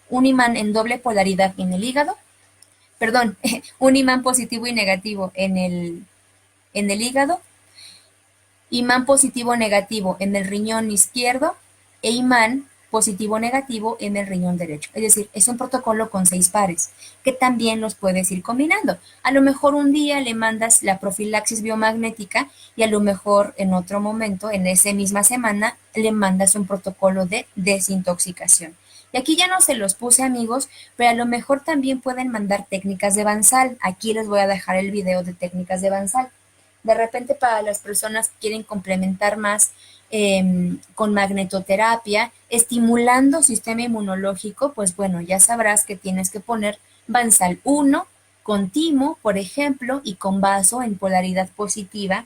un imán en doble polaridad en el hígado, perdón, un imán positivo y negativo en el hígado, imán positivo negativo en el riñón izquierdo e imán positivo negativo en el riñón derecho. Es decir, es un protocolo con 6 pares que también los puedes ir combinando. A lo mejor un día le mandas la profilaxis biomagnética y a lo mejor en otro momento, en esa misma semana, le mandas un protocolo de desintoxicación. Y aquí ya no se los puse, amigos, pero a lo mejor también pueden mandar técnicas de Bansal. Aquí les voy a dejar el video de técnicas de Bansal. De repente para las personas que quieren complementar más con magnetoterapia, estimulando sistema inmunológico, pues bueno, ya sabrás que tienes que poner Bansal 1 con timo, por ejemplo, y con vaso en polaridad positiva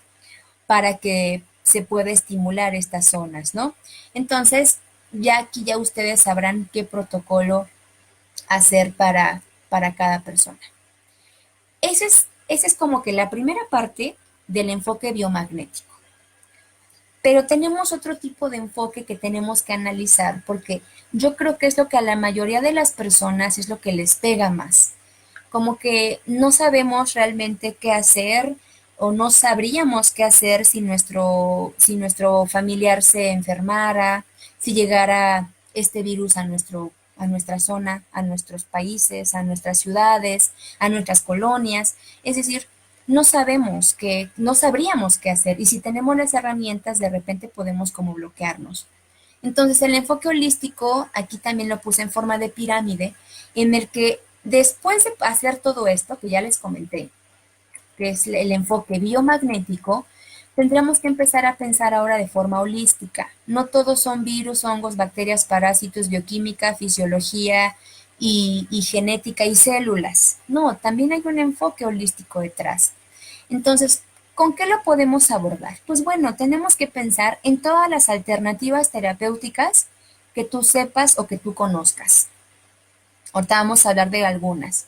para que se pueda estimular estas zonas, ¿no? Entonces, ya aquí ya ustedes sabrán qué protocolo hacer para cada persona. Esa es como que la primera parte del enfoque biomagnético. Pero tenemos otro tipo de enfoque que tenemos que analizar porque yo creo que es lo que a la mayoría de las personas es lo que les pega más. Como que no sabemos realmente qué hacer o no sabríamos qué hacer si nuestro familiar se enfermara, si llegara este virus a nuestra zona, a nuestros países, a nuestras ciudades, a nuestras colonias. Es decir, no sabríamos qué hacer y si tenemos las herramientas de repente podemos como bloquearnos. Entonces el enfoque holístico, aquí también lo puse en forma de pirámide, en el que después de hacer todo esto que ya les comenté, que es el enfoque biomagnético, tendríamos que empezar a pensar ahora de forma holística. No todos son virus, hongos, bacterias, parásitos, bioquímica, fisiología y genética y células. No, también hay un enfoque holístico detrás. Entonces, ¿con qué lo podemos abordar? Pues bueno, tenemos que pensar en todas las alternativas terapéuticas que tú sepas o que tú conozcas. Ahorita vamos a hablar de algunas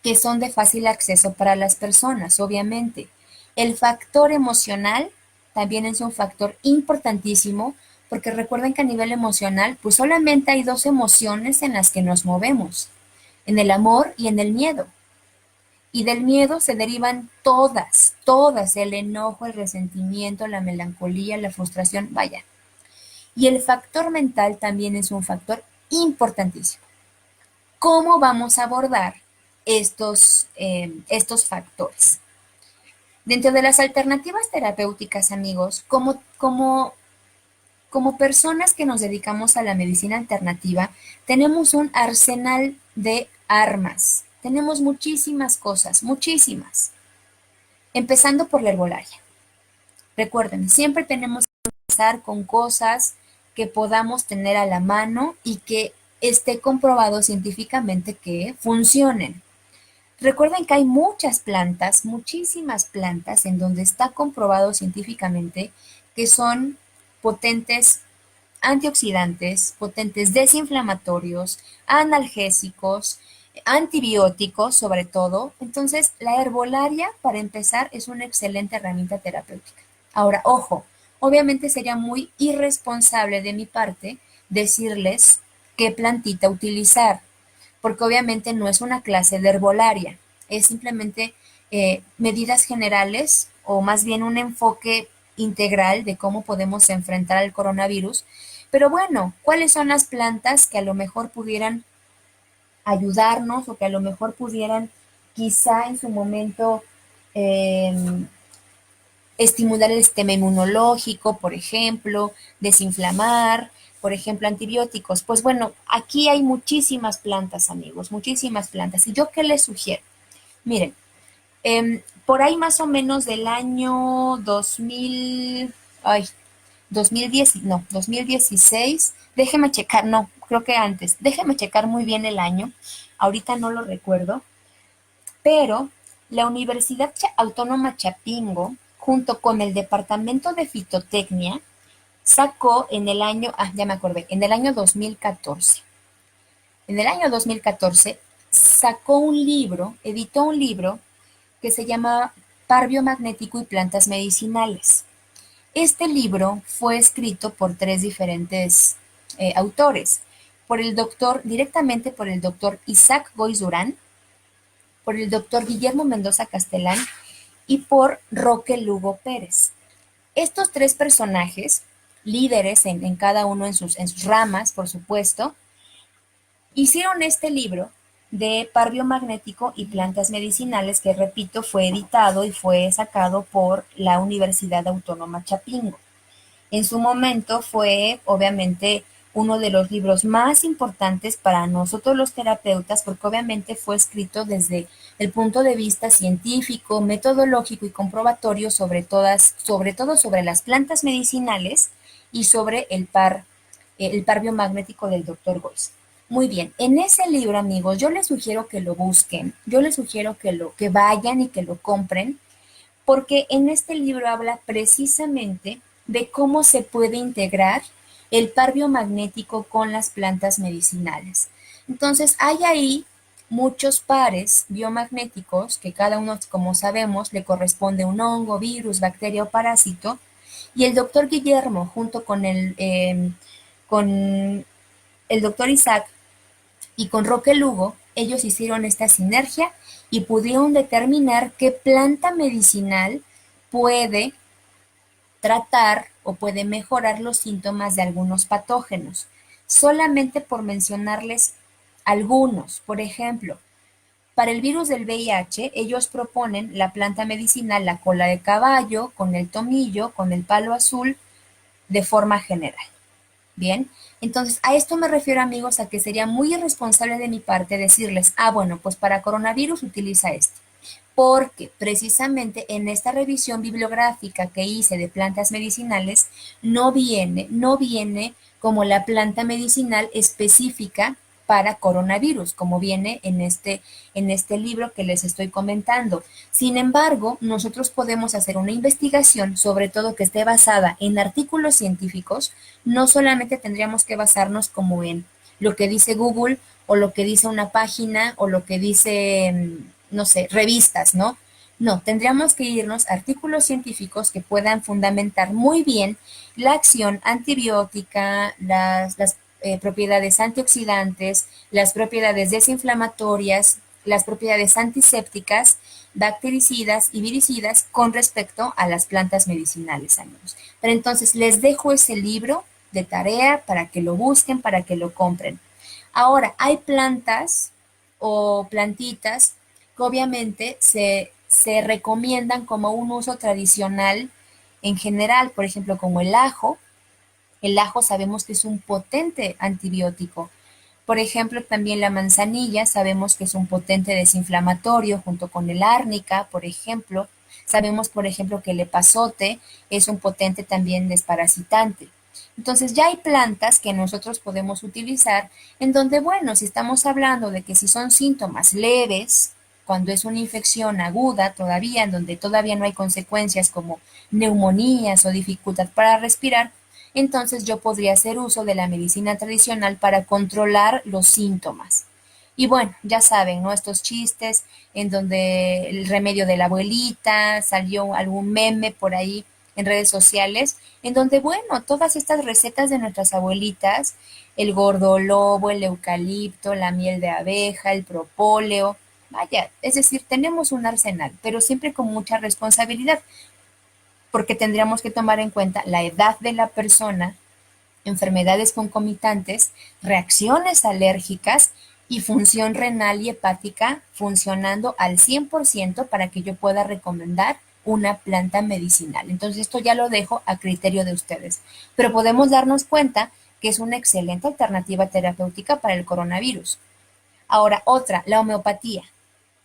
que son de fácil acceso para las personas, obviamente. El factor emocional también es un factor importantísimo porque recuerden que a nivel emocional, pues solamente hay dos emociones en las que nos movemos, en el amor y en el miedo. Y del miedo se derivan todas, el enojo, el resentimiento, la melancolía, la frustración, vaya. Y el factor mental también es un factor importantísimo. ¿Cómo vamos a abordar estos factores? Dentro de las alternativas terapéuticas, amigos, como personas que nos dedicamos a la medicina alternativa, tenemos un arsenal de armas. Tenemos muchísimas cosas, muchísimas. Empezando por la herbolaria. Recuerden, siempre tenemos que empezar con cosas que podamos tener a la mano y que esté comprobado científicamente que funcionen. Recuerden que hay muchas plantas, muchísimas plantas en donde está comprobado científicamente que son potentes antioxidantes, potentes desinflamatorios, analgésicos, antibióticos sobre todo. Entonces, la herbolaria, para empezar, es una excelente herramienta terapéutica. Ahora, ojo, obviamente sería muy irresponsable de mi parte decirles qué plantita utilizar, porque obviamente no es una clase de herbolaria, es simplemente medidas generales o más bien un enfoque integral de cómo podemos enfrentar al coronavirus. Pero bueno, ¿cuáles son las plantas que a lo mejor pudieran ayudarnos o que a lo mejor pudieran quizá en su momento eh, estimular el sistema inmunológico, por ejemplo, desinflamar, por ejemplo, antibióticos? Pues bueno, aquí hay muchísimas plantas, amigos, muchísimas plantas. ¿Y yo qué les sugiero? Miren, por ahí más o menos del año 2000, ay, 2010, no, 2016, déjeme checar, no, creo que antes, déjeme checar muy bien el año, ahorita no lo recuerdo, pero la Universidad Autónoma Chapingo, junto con el Departamento de Fitotecnia, sacó en el año, ya me acordé, en el año 2014. En el año 2014 sacó un libro, editó un libro que se llama Par biomagnético y plantas medicinales. Este libro fue escrito por tres diferentes autores, por el doctor, directamente por el doctor Isaac Goiz Durán, por el doctor Guillermo Mendoza Castelán y por Roque Lugo Pérez. Estos tres personajes, líderes en cada uno en sus ramas, por supuesto, hicieron este libro de par biomagnético y plantas medicinales que, repito, fue editado y fue sacado por la Universidad Autónoma Chapingo. En su momento fue, obviamente, uno de los libros más importantes para nosotros los terapeutas, porque obviamente fue escrito desde el punto de vista científico, metodológico y comprobatorio sobre todo sobre las plantas medicinales y sobre el par biomagnético del doctor Goiz. Muy bien, en ese libro, amigos, yo les sugiero que lo busquen, yo les sugiero que vayan y que lo compren, porque en este libro habla precisamente de cómo se puede integrar el par biomagnético con las plantas medicinales. Entonces, hay ahí muchos pares biomagnéticos que cada uno, como sabemos, le corresponde un hongo, virus, bacteria o parásito. Y el doctor Guillermo, junto con el doctor Isaac y con Roque Lugo, ellos hicieron esta sinergia y pudieron determinar qué planta medicinal puede tratar o puede mejorar los síntomas de algunos patógenos. Solamente por mencionarles algunos, por ejemplo, para el virus del VIH, ellos proponen la planta medicinal, la cola de caballo, con el tomillo, con el palo azul, de forma general. Bien, entonces a esto me refiero, amigos, a que sería muy irresponsable de mi parte decirles, bueno, pues para coronavirus utiliza este, porque precisamente en esta revisión bibliográfica que hice de plantas medicinales no viene como la planta medicinal específica para coronavirus, como viene en este libro que les estoy comentando. Sin embargo, nosotros podemos hacer una investigación, sobre todo que esté basada en artículos científicos. No solamente tendríamos que basarnos como en lo que dice Google o lo que dice una página o lo que dice, no sé, revistas, ¿no? No, tendríamos que irnos a artículos científicos que puedan fundamentar muy bien la acción antibiótica, las propiedades antioxidantes, las propiedades desinflamatorias, las propiedades antisépticas, bactericidas y viricidas con respecto a las plantas medicinales, amigos. Pero entonces les dejo ese libro de tarea para que lo busquen, para que lo compren. Ahora, hay plantas o plantitas que obviamente se recomiendan como un uso tradicional en general, por ejemplo, como el ajo. El ajo sabemos que es un potente antibiótico. Por ejemplo, también la manzanilla sabemos que es un potente desinflamatorio junto con el árnica, por ejemplo. Sabemos, por ejemplo, que el epazote es un potente también desparasitante. Entonces ya hay plantas que nosotros podemos utilizar en donde, bueno, si estamos hablando de que si son síntomas leves, cuando es una infección aguda todavía, en donde todavía no hay consecuencias como neumonías o dificultad para respirar, entonces yo podría hacer uso de la medicina tradicional para controlar los síntomas. Y bueno, ya saben, ¿no? Estos chistes en donde el remedio de la abuelita, salió algún meme por ahí en redes sociales, en donde, bueno, todas estas recetas de nuestras abuelitas, el gordolobo, el eucalipto, la miel de abeja, el propóleo, vaya, es decir, tenemos un arsenal, pero siempre con mucha responsabilidad, porque tendríamos que tomar en cuenta la edad de la persona, enfermedades concomitantes, reacciones alérgicas y función renal y hepática funcionando al 100% para que yo pueda recomendar una planta medicinal. Entonces esto ya lo dejo a criterio de ustedes, pero podemos darnos cuenta que es una excelente alternativa terapéutica para el coronavirus. Ahora, otra, la homeopatía.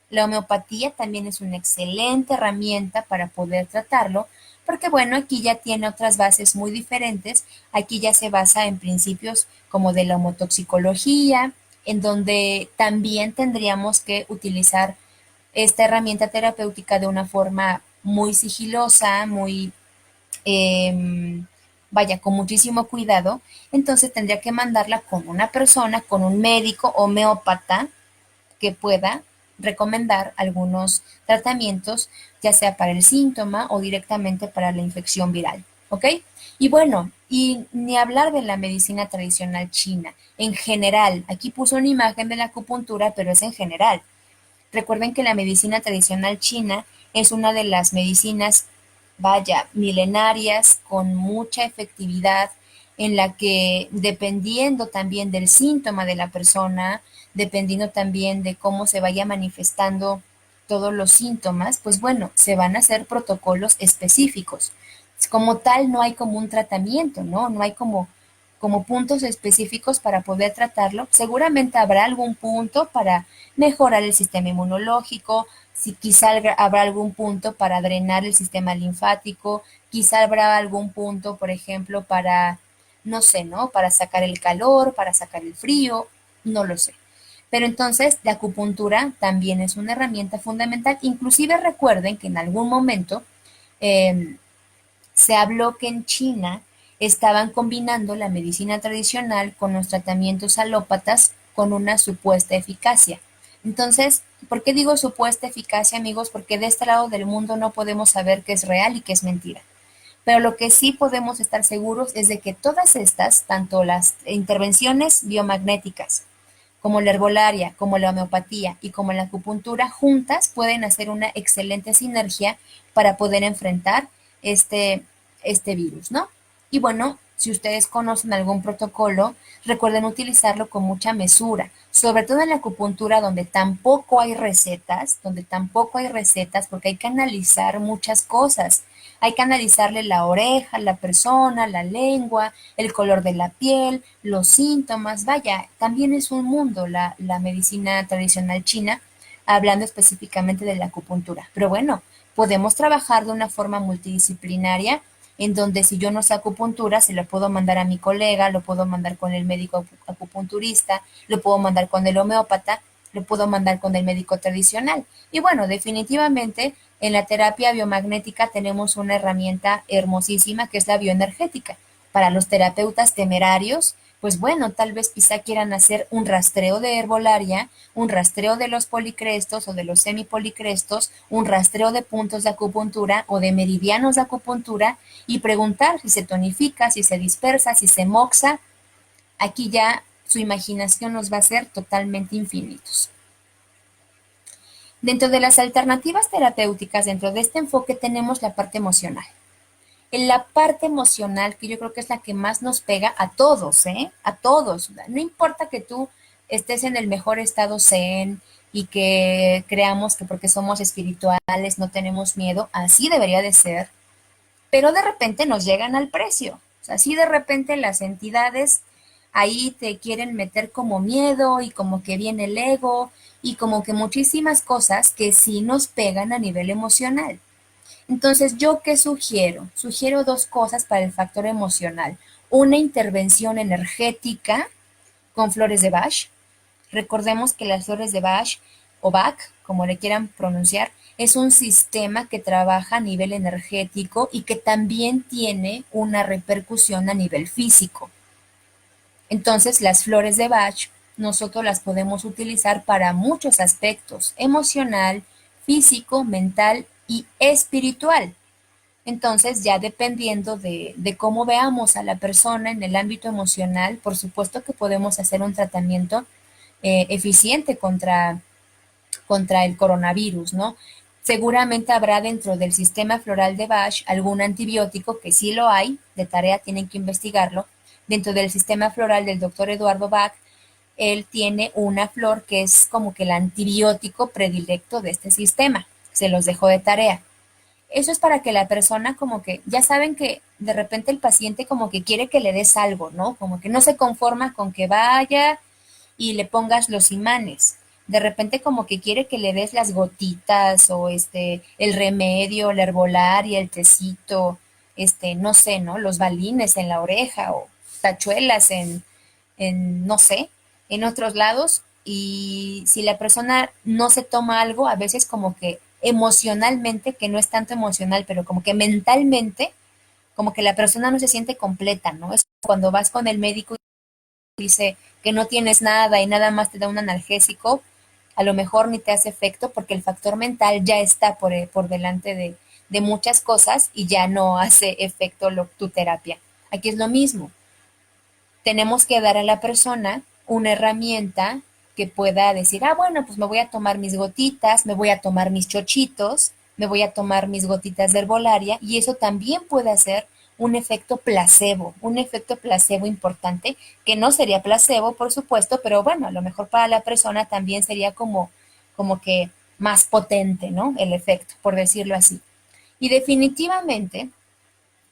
La homeopatía también es una excelente herramienta para poder tratarlo, porque bueno, aquí ya tiene otras bases muy diferentes. Aquí ya se basa en principios como de la homotoxicología, en donde también tendríamos que utilizar esta herramienta terapéutica de una forma muy sigilosa, muy, eh, vaya con muchísimo cuidado, entonces tendría que mandarla con una persona, con un médico homeópata que pueda recomendar algunos tratamientos, ya sea para el síntoma o directamente para la infección viral. ¿Ok? Y bueno, y ni hablar de la medicina tradicional china. En general, aquí puso una imagen de la acupuntura, pero es en general. Recuerden que la medicina tradicional china es una de las medicinas, vaya, milenarias, con mucha efectividad, en la que dependiendo también del síntoma de la persona, dependiendo también de cómo se vaya manifestando todos los síntomas, pues bueno, se van a hacer protocolos específicos. Como tal, no hay como un tratamiento, ¿no? No hay como puntos específicos para poder tratarlo. Seguramente habrá algún punto para mejorar el sistema inmunológico, si quizá habrá algún punto para drenar el sistema linfático, quizá habrá algún punto, por ejemplo, para, no sé, ¿no? Para sacar el calor, para sacar el frío, no lo sé. Pero entonces la acupuntura también es una herramienta fundamental. Inclusive recuerden que en algún momento eh, se habló que en China estaban combinando la medicina tradicional con los tratamientos alópatas con una supuesta eficacia. Entonces, ¿por qué digo supuesta eficacia, amigos? Porque de este lado del mundo no podemos saber qué es real y qué es mentira. Pero lo que sí podemos estar seguros es de que todas estas, tanto las intervenciones biomagnéticas, como la herbolaria, como la homeopatía y como la acupuntura, juntas pueden hacer una excelente sinergia para poder enfrentar este, este virus, ¿no? Y bueno, si ustedes conocen algún protocolo, recuerden utilizarlo con mucha mesura, sobre todo en la acupuntura donde tampoco hay recetas, porque hay que analizar muchas cosas. Hay que analizarle la oreja, la persona, la lengua, el color de la piel, los síntomas. Vaya, también es un mundo la medicina tradicional china, hablando específicamente de la acupuntura. Pero bueno, podemos trabajar de una forma multidisciplinaria en donde si yo no sé acupuntura, se lo puedo mandar a mi colega, lo puedo mandar con el médico acupunturista, lo puedo mandar con el homeópata, lo puedo mandar con el médico tradicional. Y bueno, definitivamente en la terapia biomagnética tenemos una herramienta hermosísima que es la bioenergética. Para los terapeutas temerarios, pues bueno, tal vez quizá quieran hacer un rastreo de herbolaria, un rastreo de los policrestos o de los semipolicrestos, un rastreo de puntos de acupuntura o de meridianos de acupuntura y preguntar si se tonifica, si se dispersa, si se moxa. Aquí ya su imaginación nos va a ser totalmente infinitos. Dentro de las alternativas terapéuticas, dentro de este enfoque tenemos la parte emocional. En la parte emocional, que yo creo que es la que más nos pega a todos, ¿eh? A todos. No importa que tú estés en el mejor estado zen y que creamos que porque somos espirituales no tenemos miedo, así debería de ser, pero de repente nos llegan al precio. O sea, así de repente las entidades ahí te quieren meter como miedo y como que viene el ego y como que muchísimas cosas que sí nos pegan a nivel emocional. Entonces, ¿yo qué sugiero? Sugiero dos cosas para el factor emocional. Una intervención energética con flores de Bach. Recordemos que las flores de Bach o Bach, como le quieran pronunciar, es un sistema que trabaja a nivel energético y que también tiene una repercusión a nivel físico. Entonces, las flores de Bach nosotros las podemos utilizar para muchos aspectos, emocional, físico, mental y espiritual. Entonces, ya dependiendo de cómo veamos a la persona en el ámbito emocional, por supuesto que podemos hacer un tratamiento eficiente contra el coronavirus, ¿no? Seguramente habrá dentro del sistema floral de Bach algún antibiótico, que sí lo hay, de tarea tienen que investigarlo. Dentro del sistema floral del doctor Eduardo Bach, él tiene una flor que es como que el antibiótico predilecto de este sistema. Se los dejo de tarea. Eso es para que la persona como que, ya saben que de repente el paciente como que quiere que le des algo, ¿no? Como que no se conforma con que vaya y le pongas los imanes. De repente como que quiere que le des las gotitas o el remedio, la herbolaria, el tecito, no sé, ¿no? Los balines en la oreja o tachuelas no sé, en otros lados. Y si la persona no se toma algo, a veces como que emocionalmente, que no es tanto emocional, pero como que mentalmente, como que la persona no se siente completa, ¿no? Es cuando vas con el médico y dice que no tienes nada y nada más te da un analgésico, a lo mejor ni te hace efecto porque el factor mental ya está por delante de muchas cosas y ya no hace efecto tu terapia. Aquí es lo mismo. Tenemos que dar a la persona una herramienta que pueda decir, ah, bueno, pues me voy a tomar mis gotitas, me voy a tomar mis chochitos, me voy a tomar mis gotitas de herbolaria y eso también puede hacer un efecto placebo importante, que no sería placebo, por supuesto, pero bueno, a lo mejor para la persona también sería como que más potente, ¿no? El efecto, por decirlo así. Y definitivamente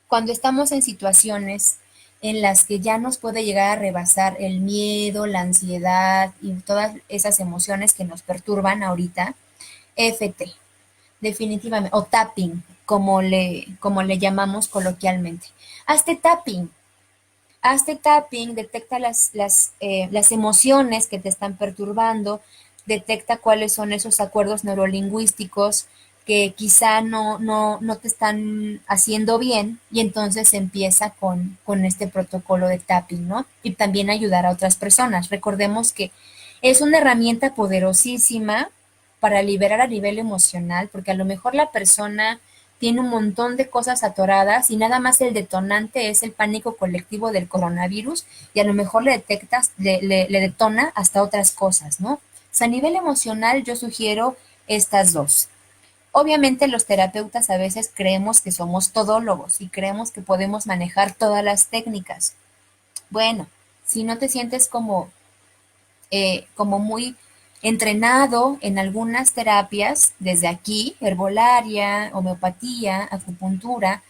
cuando estamos en situaciones en las que ya nos puede llegar a rebasar el miedo, la ansiedad y todas esas emociones que nos perturban ahorita, EFT, definitivamente, o tapping, como le llamamos coloquialmente. Hazte tapping, hazte tapping, detecta las emociones que te están perturbando, detecta cuáles son esos acuerdos neurolingüísticos que quizá no te están haciendo bien y entonces empieza con este protocolo de tapping, ¿no? Y también ayudar a otras personas. Recordemos que es una herramienta poderosísima para liberar a nivel emocional, porque a lo mejor la persona tiene un montón de cosas atoradas y nada más el detonante es el pánico colectivo del coronavirus y a lo mejor le detectas, le detona hasta otras cosas, ¿no? O sea, a nivel emocional yo sugiero estas dos. Obviamente los terapeutas a veces creemos que somos todólogos y creemos que podemos manejar todas las técnicas. Bueno, si no te sientes como muy entrenado en algunas terapias, desde aquí, herbolaria, homeopatía, acupuntura,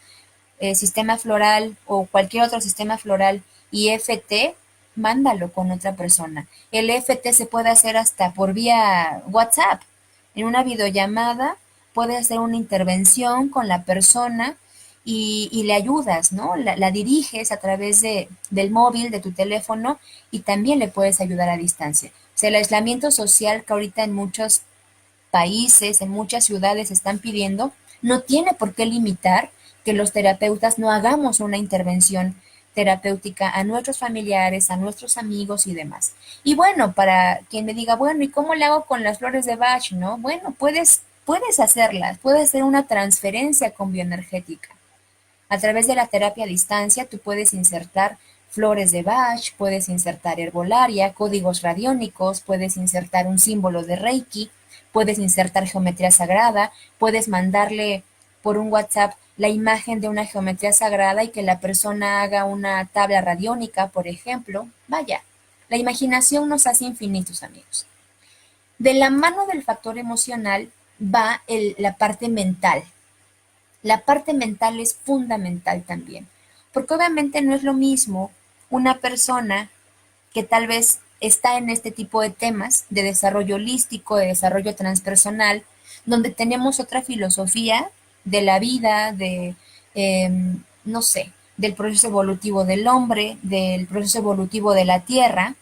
sistema floral o cualquier otro sistema floral y EFT, mándalo con otra persona. El EFT se puede hacer hasta por vía WhatsApp. En una videollamada puedes hacer una intervención con la persona y le ayudas, ¿no? La diriges a través del móvil, de tu teléfono y también le puedes ayudar a distancia. O sea, el aislamiento social que ahorita en muchos países, en muchas ciudades están pidiendo, no tiene por qué limitar que los terapeutas no hagamos una intervención terapéutica a nuestros familiares, a nuestros amigos y demás. Y bueno, para quien me diga, bueno, ¿y cómo le hago con las flores de Bach, no? Bueno, puedes hacerlas, puedes hacer una transferencia con bioenergética. A través de la terapia a distancia, tú puedes insertar flores de Bach, puedes insertar herbolaria, códigos radiónicos, puedes insertar un símbolo de Reiki, puedes insertar geometría sagrada, puedes mandarle por un WhatsApp la imagen de una geometría sagrada y que la persona haga una tabla radiónica, por ejemplo. Vaya, la imaginación nos hace infinitos, amigos. De la mano del factor emocional va la parte mental. La parte mental es fundamental también, porque obviamente no es lo mismo una persona que tal vez está en este tipo de temas de desarrollo holístico, de desarrollo transpersonal, donde tenemos otra filosofía de la vida, eh, no sé, del proceso evolutivo del hombre, del proceso evolutivo de la tierra,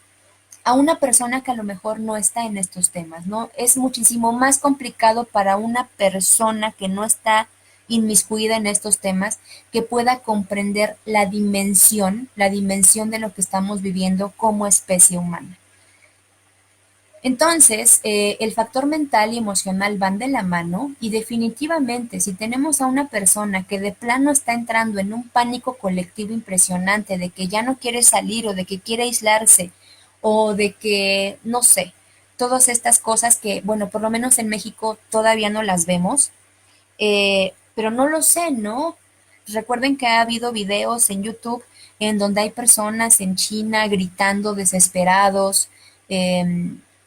a una persona que a lo mejor no está en estos temas, ¿no? Es muchísimo más complicado para una persona que no está inmiscuida en estos temas, que pueda comprender la dimensión de lo que estamos viviendo como especie humana. Entonces, el factor mental y emocional van de la mano y definitivamente si tenemos a una persona que de plano está entrando en un pánico colectivo impresionante de que ya no quiere salir o de que quiere aislarse o de que, no sé, todas estas cosas que, bueno, por lo menos en México todavía no las vemos, pero no lo sé, ¿no? Recuerden que ha habido videos en YouTube en donde hay personas en China gritando desesperados.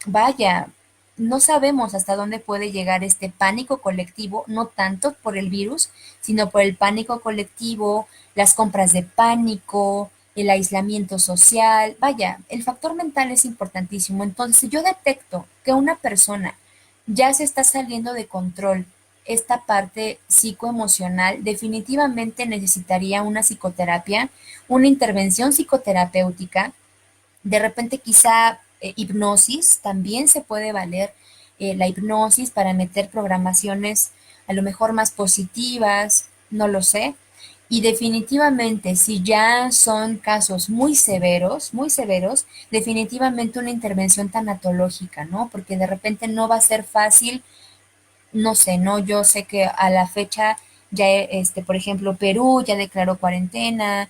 Vaya, no sabemos hasta dónde puede llegar este pánico colectivo, no tanto por el virus, sino por el pánico colectivo, las compras de pánico, el aislamiento social. Vaya, el factor mental es importantísimo. Entonces, si yo detecto que una persona ya se está saliendo de control esta parte psicoemocional, definitivamente necesitaría una psicoterapia, una intervención psicoterapéutica, de repente quizá hipnosis, también se puede valer la hipnosis para meter programaciones a lo mejor más positivas, no lo sé. Y definitivamente, si ya son casos muy severos, definitivamente una intervención tanatológica, ¿no? Porque de repente no va a ser fácil, no sé, ¿no? Yo sé que a la fecha ya, por ejemplo, Perú ya declaró cuarentena,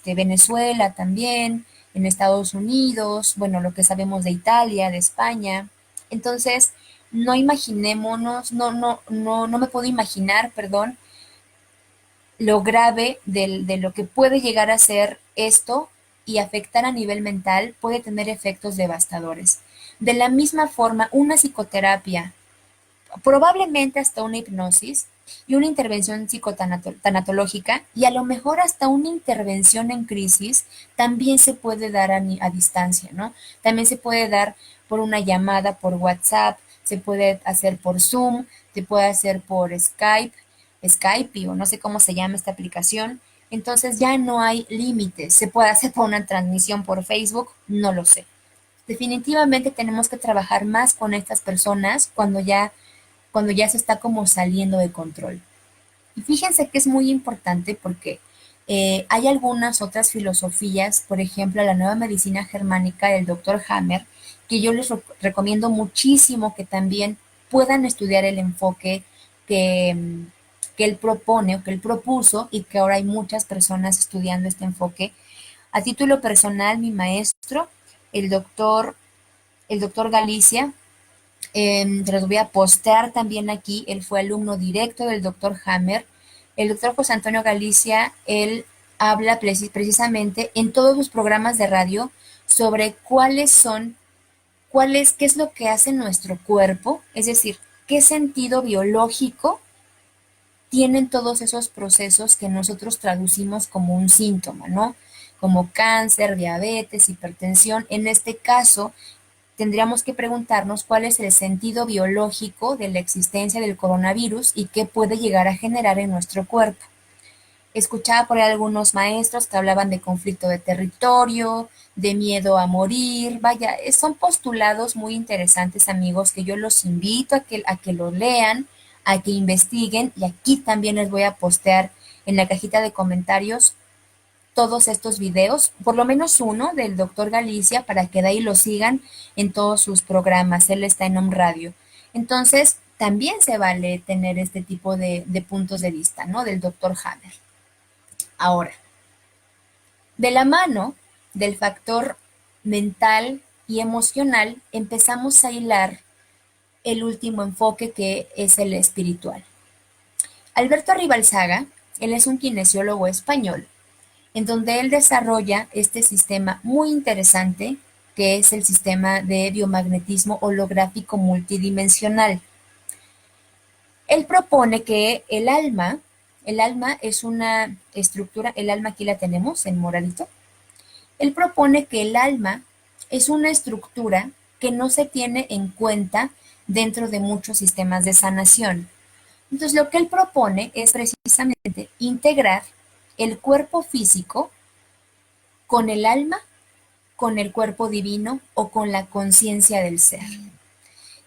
Venezuela también, en Estados Unidos, bueno, lo que sabemos de Italia, de España. Entonces, no imaginémonos, no me puedo imaginar, perdón, lo grave de lo que puede llegar a ser esto y afectar a nivel mental puede tener efectos devastadores. De la misma forma, una psicoterapia, probablemente hasta una hipnosis y una intervención psicotanatológica y a lo mejor hasta una intervención en crisis también se puede dar a distancia, ¿no? También se puede dar por una llamada por WhatsApp, se puede hacer por Zoom, se puede hacer por Skype o no sé cómo se llama esta aplicación. Entonces ya no hay límites. Se puede hacer por una transmisión por Facebook, no lo sé. Definitivamente tenemos que trabajar más con estas personas cuando ya se está como saliendo de control. Y fíjense que es muy importante porque hay algunas otras filosofías, por ejemplo, la nueva medicina germánica del doctor Hammer, que yo les recomiendo muchísimo que también puedan estudiar el enfoque que, que él propone o que él propuso y que ahora hay muchas personas estudiando este enfoque. A título personal, mi maestro, el doctor, el doctor Galicia, te los voy a postear también aquí. Él fue alumno directo del doctor Hammer. El doctor José Antonio Galicia, él habla precisamente en todos sus programas de radio sobre qué es lo que hace nuestro cuerpo, es decir, qué sentido biológico tienen todos esos procesos que nosotros traducimos como un síntoma, ¿no? Como cáncer, diabetes, hipertensión. En este caso, tendríamos que preguntarnos cuál es el sentido biológico de la existencia del coronavirus y qué puede llegar a generar en nuestro cuerpo. Escuchaba por ahí algunos maestros que hablaban de conflicto de territorio, de miedo a morir. Vaya, son postulados muy interesantes, amigos, que yo los invito a que lo lean, a que investiguen. Y aquí también les voy a postear en la cajita de comentarios todos estos videos, por lo menos uno del doctor Galicia, para que de ahí lo sigan en todos sus programas. Él está en Home Radio. Entonces, también se vale tener este tipo de puntos de vista, ¿no? Del doctor Hammer. Ahora, de la mano del factor mental y emocional, empezamos a hilar el último enfoque que es el espiritual. Alberto Ribalzaga, él es un kinesiólogo español en donde él desarrolla este sistema muy interesante que es el sistema de biomagnetismo holográfico multidimensional. Él propone que el alma es una estructura, el alma aquí la tenemos en moradito. Él propone que el alma es una estructura que no se tiene en cuenta dentro de muchos sistemas de sanación. Entonces, lo que él propone es precisamente integrar el cuerpo físico con el alma, con el cuerpo divino o con la conciencia del ser.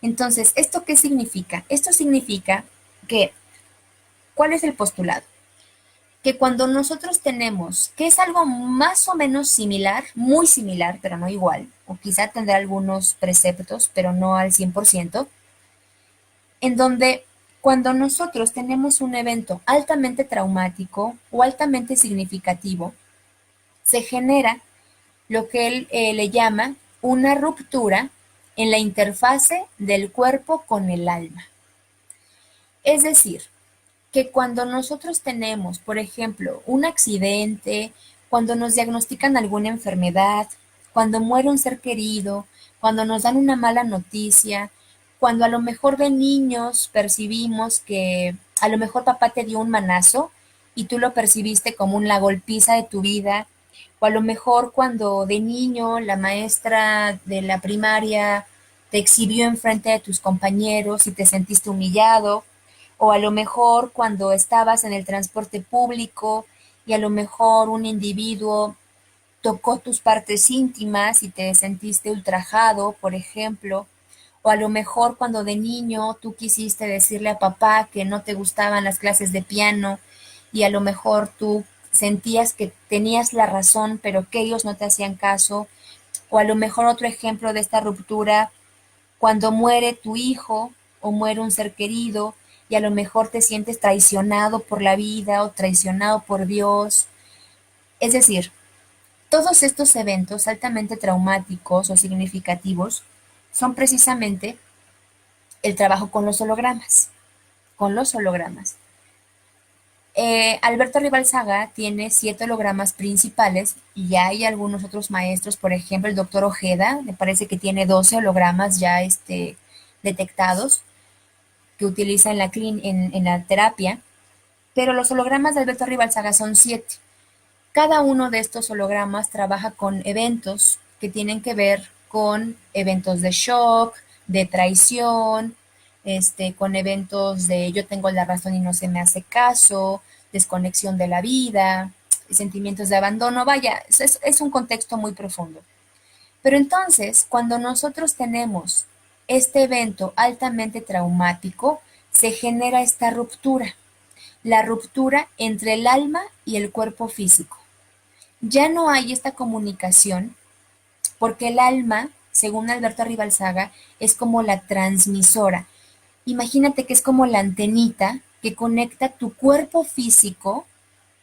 Entonces, ¿esto qué significa? Esto significa que, ¿cuál es el postulado? Que cuando nosotros tenemos, que es algo más o menos similar, muy similar, pero no igual, o quizá tendrá algunos preceptos, pero no al 100%, en donde cuando nosotros tenemos un evento altamente traumático o altamente significativo, se genera lo que él le llama una ruptura en la interfase del cuerpo con el alma. Es decir, que cuando nosotros tenemos, por ejemplo, un accidente, cuando nos diagnostican alguna enfermedad, cuando muere un ser querido, cuando nos dan una mala noticia, cuando a lo mejor de niños percibimos que a lo mejor papá te dio un manazo y tú lo percibiste como una golpiza de tu vida, o a lo mejor cuando de niño la maestra de la primaria te exhibió enfrente de tus compañeros y te sentiste humillado, o a lo mejor cuando estabas en el transporte público y a lo mejor un individuo tocó tus partes íntimas y te sentiste ultrajado, por ejemplo, o a lo mejor cuando de niño tú quisiste decirle a papá que no te gustaban las clases de piano y a lo mejor tú sentías que tenías la razón, pero que ellos no te hacían caso, o a lo mejor otro ejemplo de esta ruptura, cuando muere tu hijo o muere un ser querido y a lo mejor te sientes traicionado por la vida o traicionado por Dios. Es decir, todos estos eventos altamente traumáticos o significativos son precisamente el trabajo con los hologramas, con los hologramas. Alberto Rivalzaga tiene 7 hologramas principales y ya hay algunos otros maestros, por ejemplo, el doctor Ojeda, me parece que tiene 12 hologramas ya detectados que utiliza en en la terapia, pero los hologramas de Alberto Rivalzaga son 7. Cada uno de estos hologramas trabaja con eventos que tienen que ver con eventos de shock, de traición, con eventos de yo tengo la razón y no se me hace caso, desconexión de la vida, sentimientos de abandono, vaya, es un contexto muy profundo. Pero entonces, cuando nosotros tenemos este evento altamente traumático, se genera esta ruptura, la ruptura entre el alma y el cuerpo físico. Ya no hay esta comunicación porque el alma, según Alberto Rivalzaga, es como la transmisora. Imagínate que es como la antenita que conecta tu cuerpo físico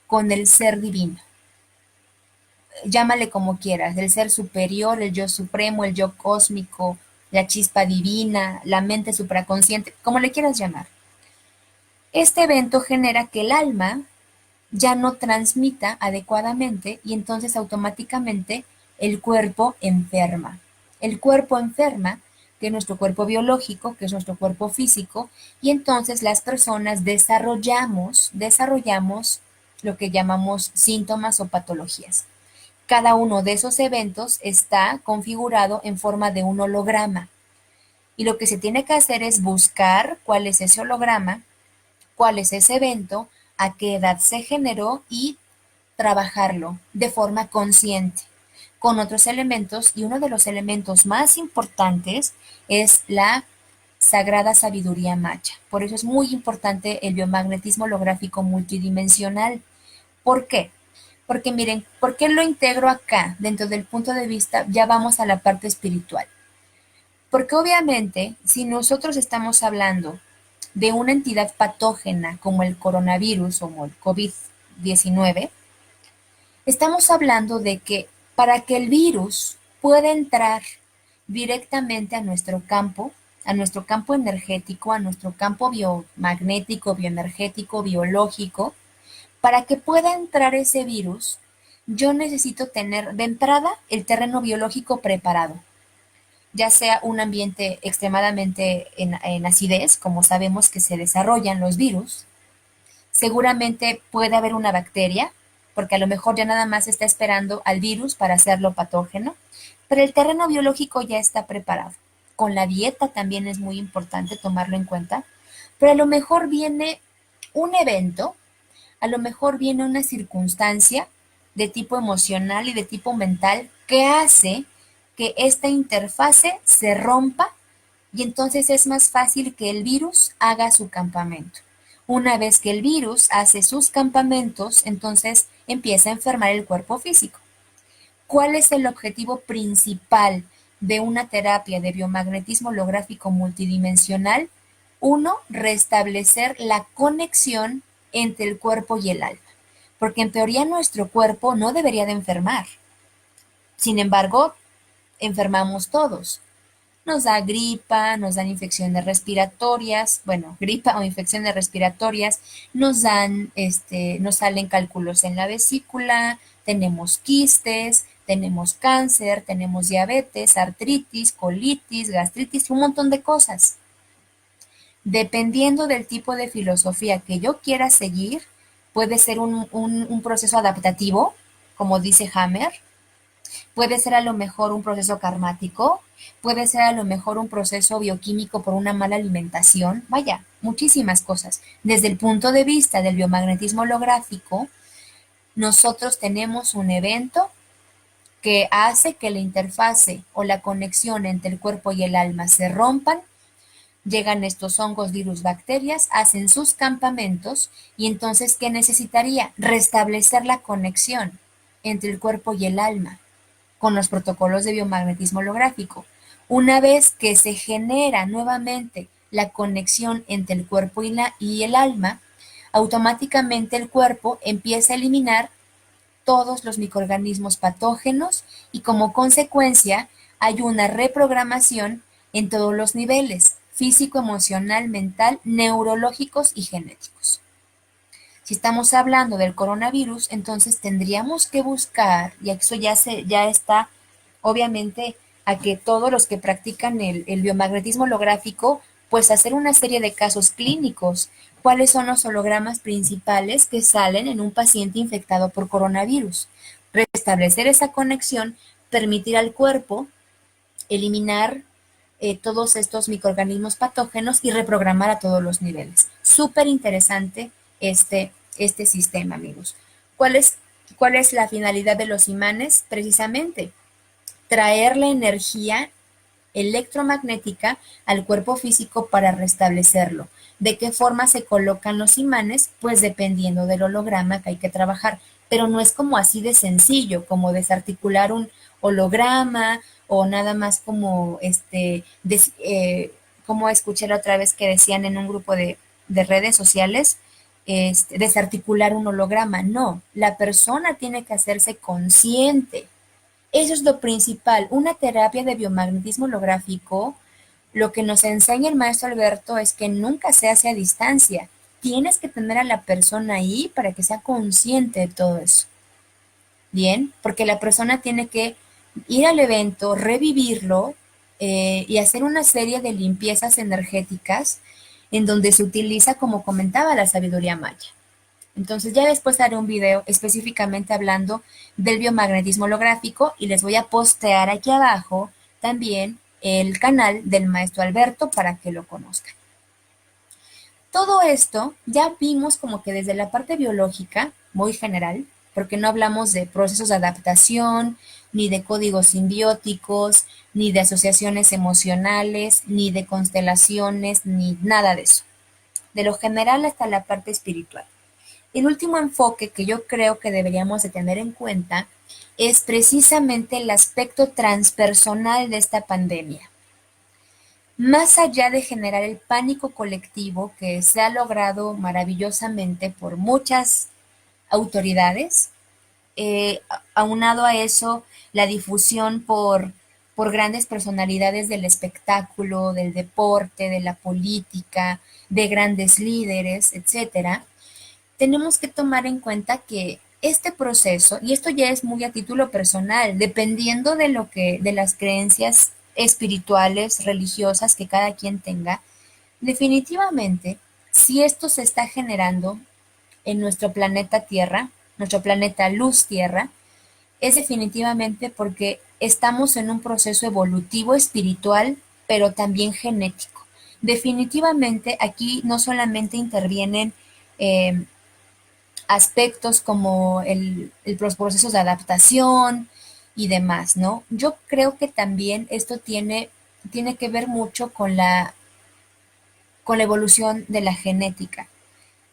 con el ser divino. Llámale como quieras, el ser superior, el yo supremo, el yo cósmico, la chispa divina, la mente supraconsciente, como le quieras llamar. Este evento genera que el alma ya no transmita adecuadamente y entonces automáticamente el cuerpo enferma. El cuerpo enferma, que es nuestro cuerpo biológico, que es nuestro cuerpo físico, y entonces las personas desarrollamos lo que llamamos síntomas o patologías. Cada uno de esos eventos está configurado en forma de un holograma. Y lo que se tiene que hacer es buscar cuál es ese holograma, cuál es ese evento, a qué edad se generó y trabajarlo de forma consciente con otros elementos, y uno de los elementos más importantes es la sagrada sabiduría macha. Por eso es muy importante el biomagnetismo holográfico multidimensional. ¿Por qué? Porque miren, ¿por qué lo integro acá dentro del punto de vista? Ya vamos a la parte espiritual. Porque obviamente, si nosotros estamos hablando de una entidad patógena como el coronavirus o como el COVID-19, estamos hablando de que para que el virus pueda entrar directamente a nuestro campo energético, a nuestro campo biomagnético, bioenergético, biológico, para que pueda entrar ese virus, yo necesito tener de entrada el terreno biológico preparado, ya sea un ambiente extremadamente en acidez, como sabemos que se desarrollan los virus. Seguramente puede haber una bacteria, porque a lo mejor ya nada más está esperando al virus para hacerlo patógeno, pero el terreno biológico ya está preparado. Con la dieta también es muy importante tomarlo en cuenta, pero a lo mejor viene un evento, a lo mejor viene una circunstancia de tipo emocional y de tipo mental que hace que esta interfase se rompa y entonces es más fácil que el virus haga su campamento. Una vez que el virus hace sus campamentos, entonces empieza a enfermar el cuerpo físico. ¿Cuál es el objetivo principal de una terapia de biomagnetismo holográfico multidimensional? Uno, restablecer la conexión entre el cuerpo y el alma, porque en teoría nuestro cuerpo no debería de enfermar. Sin embargo, enfermamos todos. Nos da gripa, nos dan infecciones respiratorias, bueno, gripa o infecciones respiratorias, nos salen cálculos en la vesícula, tenemos quistes, tenemos cáncer, tenemos diabetes, artritis, colitis, gastritis, un montón de cosas. Dependiendo del tipo de filosofía que yo quiera seguir, puede ser un proceso adaptativo, como dice Hammer, puede ser a lo mejor un proceso karmático, puede ser a lo mejor un proceso bioquímico por una mala alimentación, vaya, muchísimas cosas. Desde el punto de vista del biomagnetismo holográfico, nosotros tenemos un evento que hace que la interfase o la conexión entre el cuerpo y el alma se rompan, Llegan estos hongos, virus, bacterias, hacen sus campamentos y entonces, ¿qué necesitaría? Restablecer la conexión entre el cuerpo y el alma con los protocolos de biomagnetismo holográfico. Una vez que se genera nuevamente la conexión entre el cuerpo y el alma, automáticamente el cuerpo empieza a eliminar todos los microorganismos patógenos y como consecuencia hay una reprogramación en todos los niveles, físico, emocional, mental, neurológicos y genéticos. Si estamos hablando del coronavirus, entonces tendríamos que buscar, y eso ya está, obviamente, a que todos los que practican el biomagnetismo holográfico, pues hacer una serie de casos clínicos. ¿Cuáles son los hologramas principales que salen en un paciente infectado por coronavirus? Restablecer esa conexión, permitir al cuerpo eliminar todos estos microorganismos patógenos y reprogramar a todos los niveles. Súper interesante este sistema, amigos. ¿Cuál es, ¿Cuál es la finalidad de los imanes? Precisamente traer la energía electromagnética al cuerpo físico para restablecerlo. ¿De qué forma se colocan los imanes? Pues dependiendo del holograma que hay que trabajar, pero no es como así de sencillo, como desarticular un holograma o nada más como como escuché la otra vez que decían en un grupo de redes sociales, desarticular un holograma. No, la persona tiene que hacerse consciente. Eso es lo principal. Una terapia de biomagnetismo holográfico, lo que nos enseña el maestro Alberto es que nunca se hace a distancia. Tienes que tener a la persona ahí para que sea consciente de todo eso. Bien, porque la persona tiene que ir al evento, revivirlo y hacer una serie de limpiezas energéticas en donde se utiliza, como comentaba, la sabiduría maya. Entonces ya después haré un video específicamente hablando del biomagnetismo holográfico y les voy a postear aquí abajo también el canal del maestro Alberto para que lo conozcan. Todo esto ya vimos como que desde la parte biológica, muy general, porque no hablamos de procesos de adaptación, ni de códigos simbióticos, ni de asociaciones emocionales, ni de constelaciones, ni nada de eso. De lo general hasta la parte espiritual. El último enfoque que yo creo que deberíamos de tener en cuenta es precisamente el aspecto transpersonal de esta pandemia. Más allá de generar el pánico colectivo que se ha logrado maravillosamente por muchas autoridades, aunado a eso la difusión por grandes personalidades del espectáculo, del deporte, de la política, de grandes líderes, etcétera, tenemos que tomar en cuenta que este proceso, y esto ya es muy a título personal, dependiendo de las creencias espirituales, religiosas que cada quien tenga, definitivamente, si esto se está generando en nuestro planeta Tierra, nuestro planeta Luz Tierra, es definitivamente porque estamos en un proceso evolutivo espiritual, pero también genético. Definitivamente aquí no solamente intervienen eh, aspectos como los procesos de adaptación y demás, ¿no? Yo creo que también esto tiene que ver mucho con la evolución de la genética.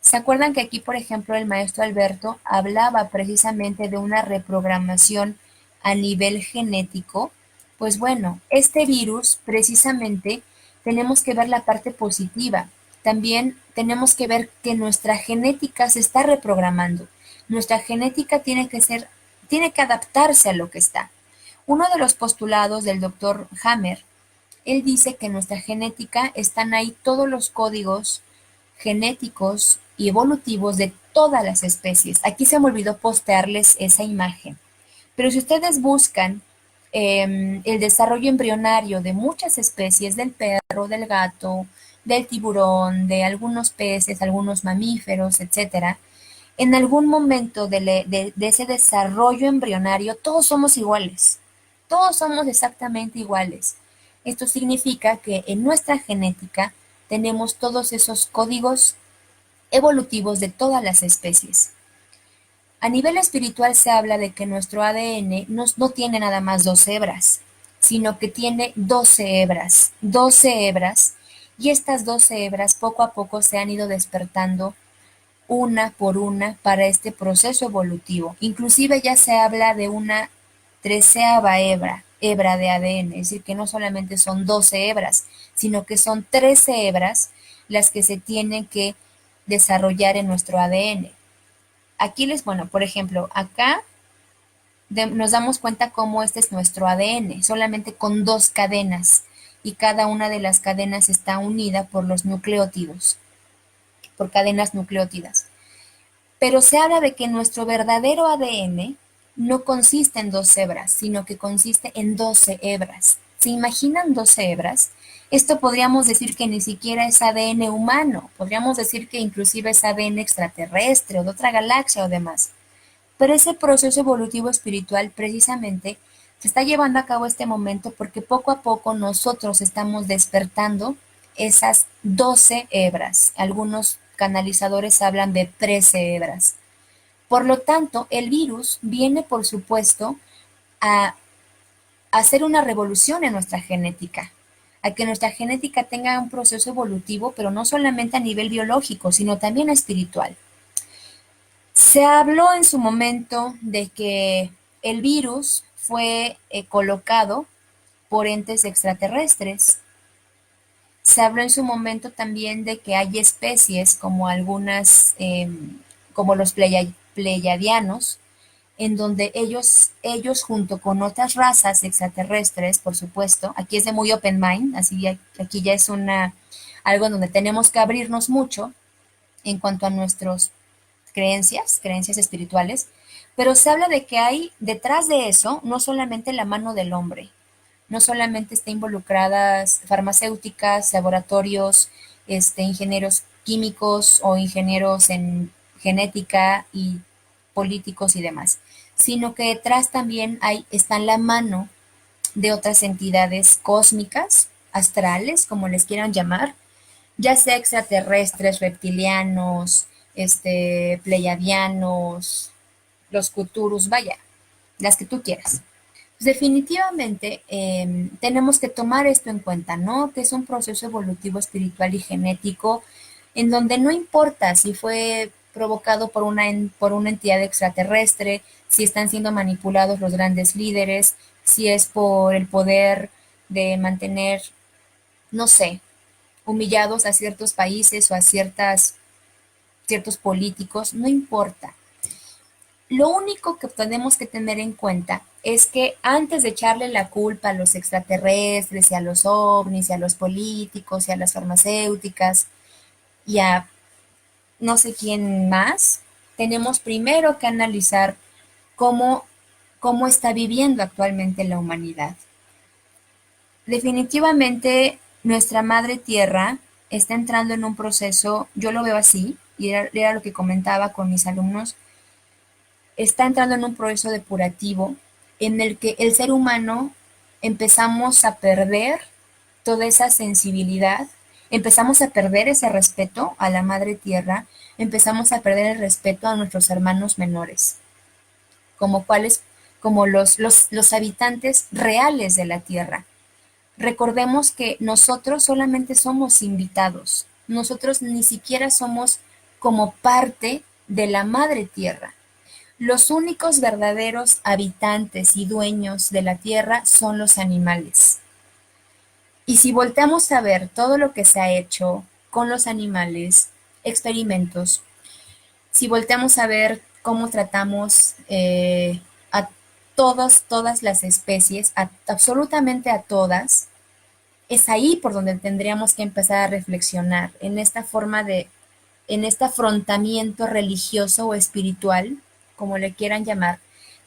¿Se acuerdan que aquí, por ejemplo, el maestro Alberto hablaba precisamente de una reprogramación a nivel genético? Pues bueno, este virus precisamente tenemos que ver la parte positiva. También tenemos que ver que nuestra genética se está reprogramando. Nuestra genética tiene que adaptarse a lo que está. Uno de los postulados del doctor Hammer, él dice que en nuestra genética están ahí todos los códigos genéticos y evolutivos de todas las especies. Aquí se me olvidó postearles esa imagen. Pero si ustedes buscan el desarrollo embrionario de muchas especies, del perro, del gato, del tiburón, de algunos peces, algunos mamíferos, etcétera, en algún momento de ese desarrollo embrionario, todos somos iguales. Todos somos exactamente iguales. Esto significa que en nuestra genética tenemos todos esos códigos evolutivos de todas las especies. A nivel espiritual se habla de que nuestro ADN no tiene nada más dos hebras, sino que tiene 12 hebras Y estas 12 hebras poco a poco se han ido despertando una por una para este proceso evolutivo. Inclusive ya se habla de una 13ª hebra de ADN, es decir, que no solamente son 12 hebras, sino que son 13 hebras las que se tienen que desarrollar en nuestro ADN. Aquí bueno, por ejemplo, acá nos damos cuenta cómo este es nuestro ADN, solamente con dos cadenas, y cada una de las cadenas está unida por los nucleótidos, por cadenas nucleótidas. Pero se habla de que nuestro verdadero ADN no consiste en dos hebras, sino que consiste en 12 hebras. ¿Se imaginan 12 hebras? Esto podríamos decir que ni siquiera es ADN humano, podríamos decir que inclusive es ADN extraterrestre o de otra galaxia o demás. Pero ese proceso evolutivo espiritual precisamente se está llevando a cabo este momento porque poco a poco nosotros estamos despertando esas 12 hebras. Algunos canalizadores hablan de 13 hebras. Por lo tanto, el virus viene, por supuesto, a hacer una revolución en nuestra genética, a que nuestra genética tenga un proceso evolutivo, pero no solamente a nivel biológico, sino también espiritual. Se habló en su momento de que el virus fue colocado por entes extraterrestres. Se habló en su momento también de que hay especies como algunas, como los pleiadianos, en donde ellos junto con otras razas extraterrestres, por supuesto, aquí es de muy open mind, así aquí ya es algo en donde tenemos que abrirnos mucho en cuanto a nuestras creencias espirituales, pero se habla de que hay detrás de eso no solamente la mano del hombre, no solamente está involucradas farmacéuticas, laboratorios, ingenieros químicos o ingenieros en genética y políticos y demás, sino que detrás también está en la mano de otras entidades cósmicas, astrales, como les quieran llamar, ya sea extraterrestres, reptilianos, pleiadianos, los Cthulhus, vaya, las que tú quieras. Definitivamente tenemos que tomar esto en cuenta, ¿no? Que es un proceso evolutivo espiritual y genético en donde no importa si fue provocado por una entidad extraterrestre, si están siendo manipulados los grandes líderes, si es por el poder de mantener, no sé, humillados a ciertos países o a ciertos políticos, no importa. Lo único que tenemos que tener en cuenta es que antes de echarle la culpa a los extraterrestres y a los ovnis y a los políticos y a las farmacéuticas y a no sé quién más, tenemos primero que analizar cómo, cómo está viviendo actualmente la humanidad. Definitivamente nuestra madre tierra está entrando en un proceso, yo lo veo así, y era lo que comentaba con mis alumnos, está entrando en un proceso depurativo en el que el ser humano empezamos a perder toda esa sensibilidad, empezamos a perder ese respeto a la madre tierra, empezamos a perder el respeto a nuestros hermanos menores, como cuáles, como los habitantes reales de la tierra. Recordemos que nosotros solamente somos invitados, nosotros ni siquiera somos como parte de la madre tierra. Los únicos verdaderos habitantes y dueños de la tierra son los animales. Y si volteamos a ver todo lo que se ha hecho con los animales, experimentos, si volteamos a ver cómo tratamos a todas las especies, absolutamente a todas, es ahí por donde tendríamos que empezar a reflexionar en este afrontamiento religioso o espiritual, como le quieran llamar.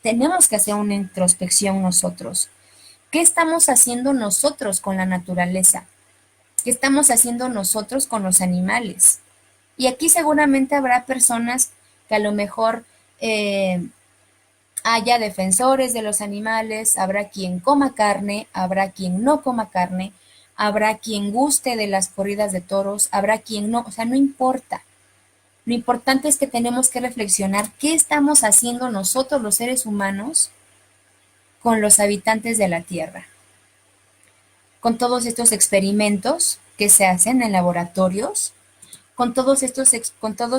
Tenemos que hacer una introspección nosotros. ¿Qué estamos haciendo nosotros con la naturaleza? ¿Qué estamos haciendo nosotros con los animales? Y aquí seguramente habrá personas que a lo mejor haya defensores de los animales, habrá quien coma carne, habrá quien no coma carne, habrá quien guste de las corridas de toros, habrá quien no, o sea, no importa. Lo importante es que tenemos que reflexionar qué estamos haciendo nosotros los seres humanos con los habitantes de la Tierra, con todos estos experimentos que se hacen en laboratorios, con todos estos, con toda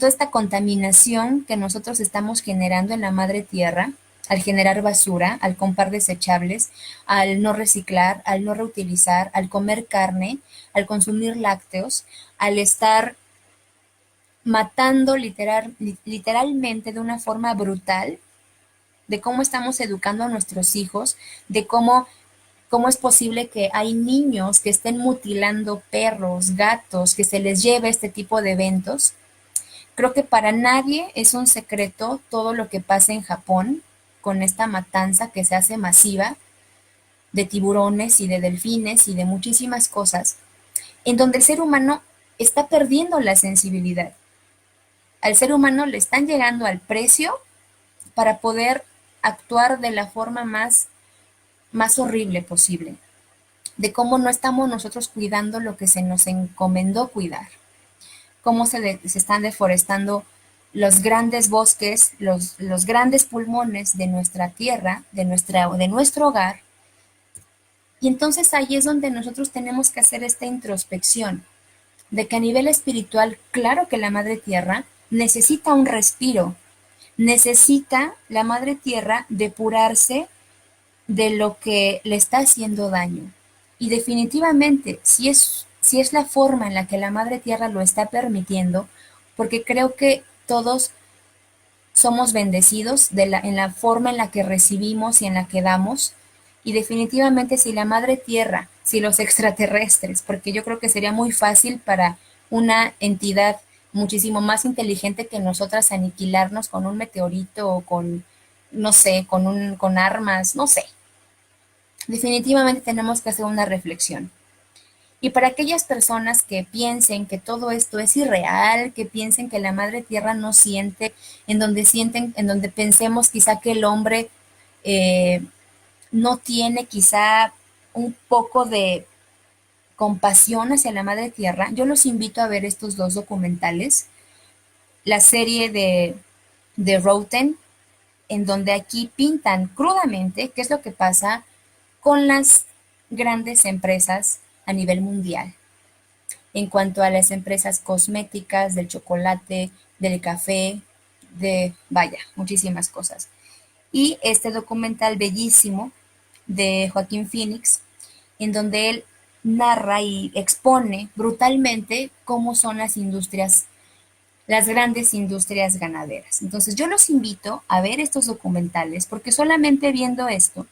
esta contaminación que nosotros estamos generando en la madre tierra, al generar basura, al comprar desechables, al no reciclar, al no reutilizar, al comer carne, al consumir lácteos, al estar matando literalmente de una forma brutal, de cómo estamos educando a nuestros hijos, de cómo es posible que hay niños que estén mutilando perros, gatos, que se les lleve este tipo de eventos. Creo que para nadie es un secreto todo lo que pasa en Japón con esta matanza que se hace masiva de tiburones y de delfines y de muchísimas cosas, en donde el ser humano está perdiendo la sensibilidad. Al ser humano le están llegando al precio para poder actuar de la forma más horrible posible, de cómo no estamos nosotros cuidando lo que se nos encomendó cuidar, cómo se están deforestando los grandes bosques, los grandes pulmones de nuestra tierra, de nuestro hogar. Y entonces ahí es donde nosotros tenemos que hacer esta introspección, de que a nivel espiritual, claro que la Madre Tierra necesita un respiro, necesita la Madre Tierra depurarse de lo que le está haciendo daño. Y definitivamente, si es la forma en la que la Madre Tierra lo está permitiendo, porque creo que todos somos bendecidos en la forma en la que recibimos y en la que damos, y definitivamente si la Madre Tierra, si los extraterrestres, porque yo creo que sería muy fácil para una entidad muchísimo más inteligente que nosotras aniquilarnos con un meteorito o con, no sé, con armas, no sé. Definitivamente tenemos que hacer una reflexión. Y para aquellas personas que piensen que todo esto es irreal, que piensen que la madre tierra no sienten, en donde pensemos quizá que el hombre eh, no tiene quizá un poco de compasión hacia la madre tierra, yo los invito a ver estos dos documentales. La serie de Roten, en donde aquí pintan crudamente qué es lo que pasa con las grandes empresas a nivel mundial. En cuanto a las empresas cosméticas, del chocolate, del café, vaya, muchísimas cosas. Y este documental bellísimo de Joaquín Phoenix, en donde él narra y expone brutalmente cómo son las grandes industrias ganaderas. Entonces yo los invito a ver estos documentales porque solamente viendo esto,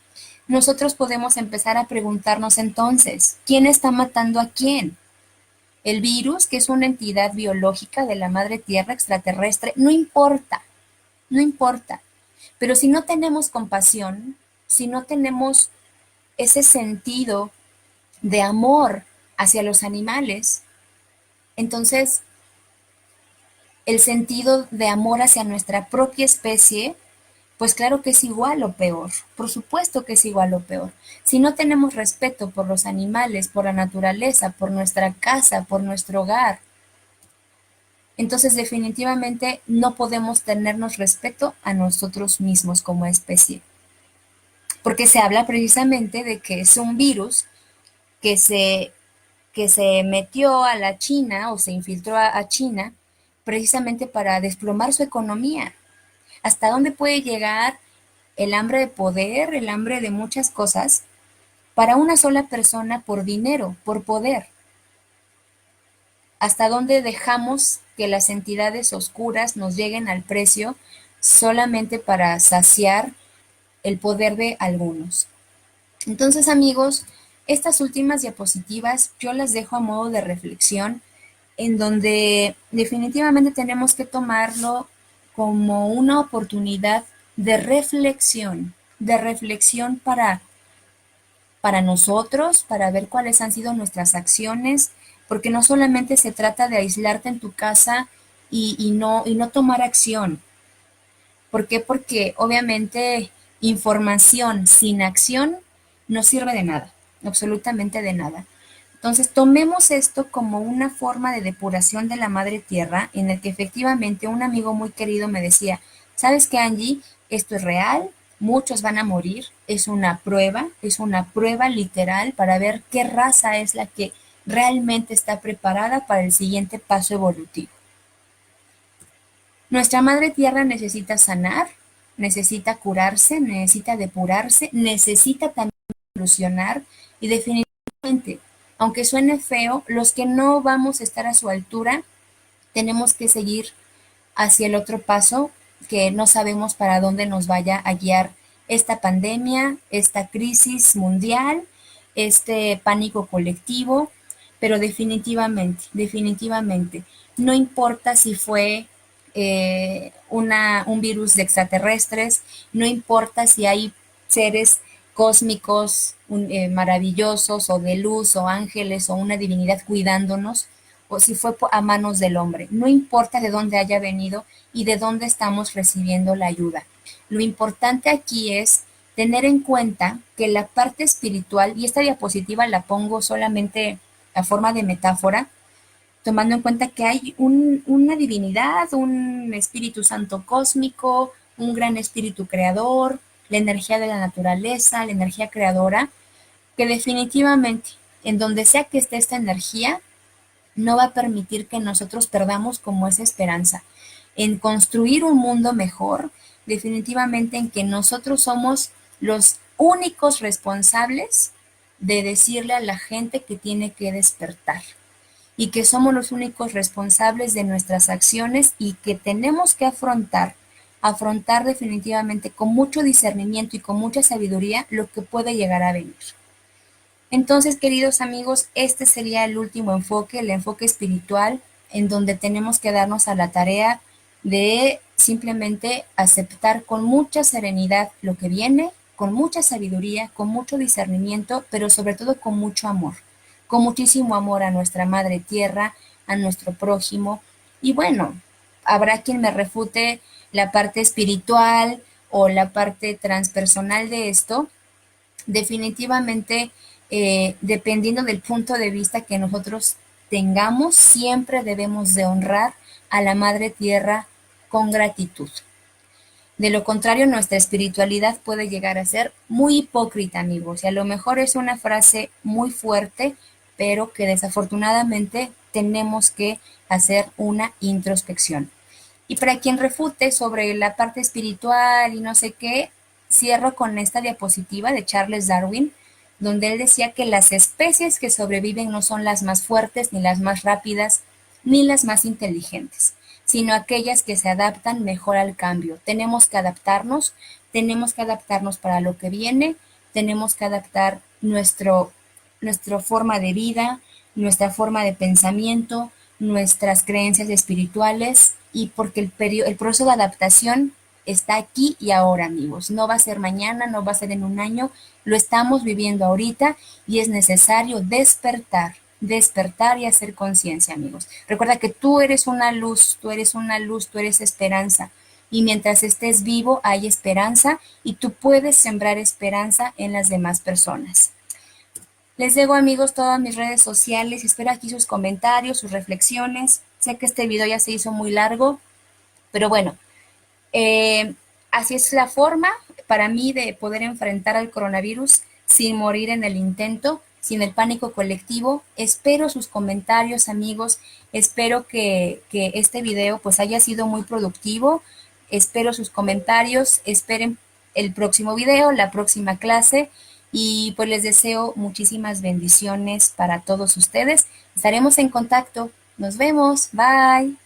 nosotros podemos empezar a preguntarnos entonces, ¿quién está matando a quién? El virus, que es una entidad biológica de la madre tierra extraterrestre, no importa, no importa. Pero si no tenemos compasión, si no tenemos ese sentido de amor hacia los animales, entonces el sentido de amor hacia nuestra propia especie, pues claro que es igual o peor, por supuesto que es igual o peor. Si no tenemos respeto por los animales, por la naturaleza, por nuestra casa, por nuestro hogar, entonces definitivamente no podemos tenernos respeto a nosotros mismos como especie. Porque se habla precisamente de que es un virus que se, que se metió a la China o se infiltró a China precisamente para desplomar su economía. ¿Hasta dónde puede llegar el hambre de poder, el hambre de muchas cosas, para una sola persona por dinero, por poder? ¿Hasta dónde dejamos que las entidades oscuras nos lleguen al precio solamente para saciar el poder de algunos? Entonces, amigos, estas últimas diapositivas yo las dejo a modo de reflexión, en donde definitivamente tenemos que tomarlo como una oportunidad de reflexión para nosotros, para ver cuáles han sido nuestras acciones, porque no solamente se trata de aislarte en tu casa y no tomar acción. ¿Por qué? Porque obviamente información sin acción no sirve de nada, absolutamente de nada. Entonces, tomemos esto como una forma de depuración de la madre tierra, en el que efectivamente un amigo muy querido me decía, ¿sabes qué, Angie? Esto es real, muchos van a morir, es una prueba literal para ver qué raza es realmente está preparada para el siguiente paso evolutivo. Nuestra madre tierra necesita sanar, necesita curarse, necesita depurarse, necesita también evolucionar y definitivamente, aunque suene feo, los que no vamos a estar a su altura, tenemos que seguir hacia el otro paso que no sabemos para dónde nos vaya a guiar esta pandemia, esta crisis mundial, este pánico colectivo, pero definitivamente, no importa si fue un virus de extraterrestres, no importa si hay seres cósmicos maravillosos o de luz o ángeles o una divinidad cuidándonos, o si fue a manos del hombre. No importa de dónde haya venido y de dónde estamos recibiendo la ayuda. Lo importante aquí es tener en cuenta que la parte espiritual, y esta diapositiva la pongo solamente a forma de metáfora, tomando en cuenta que hay una divinidad, un espíritu santo cósmico, un gran espíritu creador, la energía de la naturaleza, la energía creadora, que definitivamente, en donde sea que esté esta energía, no va a permitir que nosotros perdamos como esa esperanza en construir un mundo mejor, definitivamente en que nosotros somos los únicos responsables de decirle a la gente que tiene que despertar y que somos los únicos responsables de nuestras acciones y que tenemos que afrontar definitivamente con mucho discernimiento y con mucha sabiduría lo que puede llegar a venir. Entonces, queridos amigos, este sería el último enfoque, el enfoque espiritual, en donde tenemos que darnos a la tarea de simplemente aceptar con mucha serenidad lo que viene, con mucha sabiduría, con mucho discernimiento, pero sobre todo con mucho amor, con muchísimo amor a nuestra madre tierra, a nuestro prójimo. Y bueno, habrá quien me refute la parte espiritual o la parte transpersonal de esto. Definitivamente, dependiendo del punto de vista que nosotros tengamos, siempre debemos de honrar a la Madre Tierra con gratitud. De lo contrario, nuestra espiritualidad puede llegar a ser muy hipócrita, amigos, y a lo mejor es una frase muy fuerte, pero que desafortunadamente tenemos que hacer una introspección. Y para quien refute sobre la parte espiritual y no sé qué, cierro con esta diapositiva de Charles Darwin, donde él decía que las especies que sobreviven no son las más fuertes, ni las más rápidas, ni las más inteligentes, sino aquellas que se adaptan mejor al cambio. Tenemos que adaptarnos para lo que viene, tenemos que adaptar nuestra forma de vida, nuestra forma de pensamiento, nuestras creencias espirituales y porque el proceso de adaptación está aquí y ahora, amigos. No va a ser mañana, no va a ser en un año, lo estamos viviendo ahorita y es necesario despertar y hacer conciencia, amigos. Recuerda que tú eres una luz, tú eres esperanza. Y mientras estés vivo hay esperanza y tú puedes sembrar esperanza en las demás personas. Les dejo, amigos, todas mis redes sociales. Espero aquí sus comentarios, sus reflexiones. Sé que este video ya se hizo muy largo, pero bueno, eh, así es la forma para mí de poder enfrentar al coronavirus sin morir en el intento, sin el pánico colectivo. Espero sus comentarios, amigos. Espero que este video pues haya sido muy productivo. Espero sus comentarios. Esperen el próximo video, la próxima clase. Y pues les deseo muchísimas bendiciones para todos ustedes. Estaremos en contacto. Nos vemos. Bye.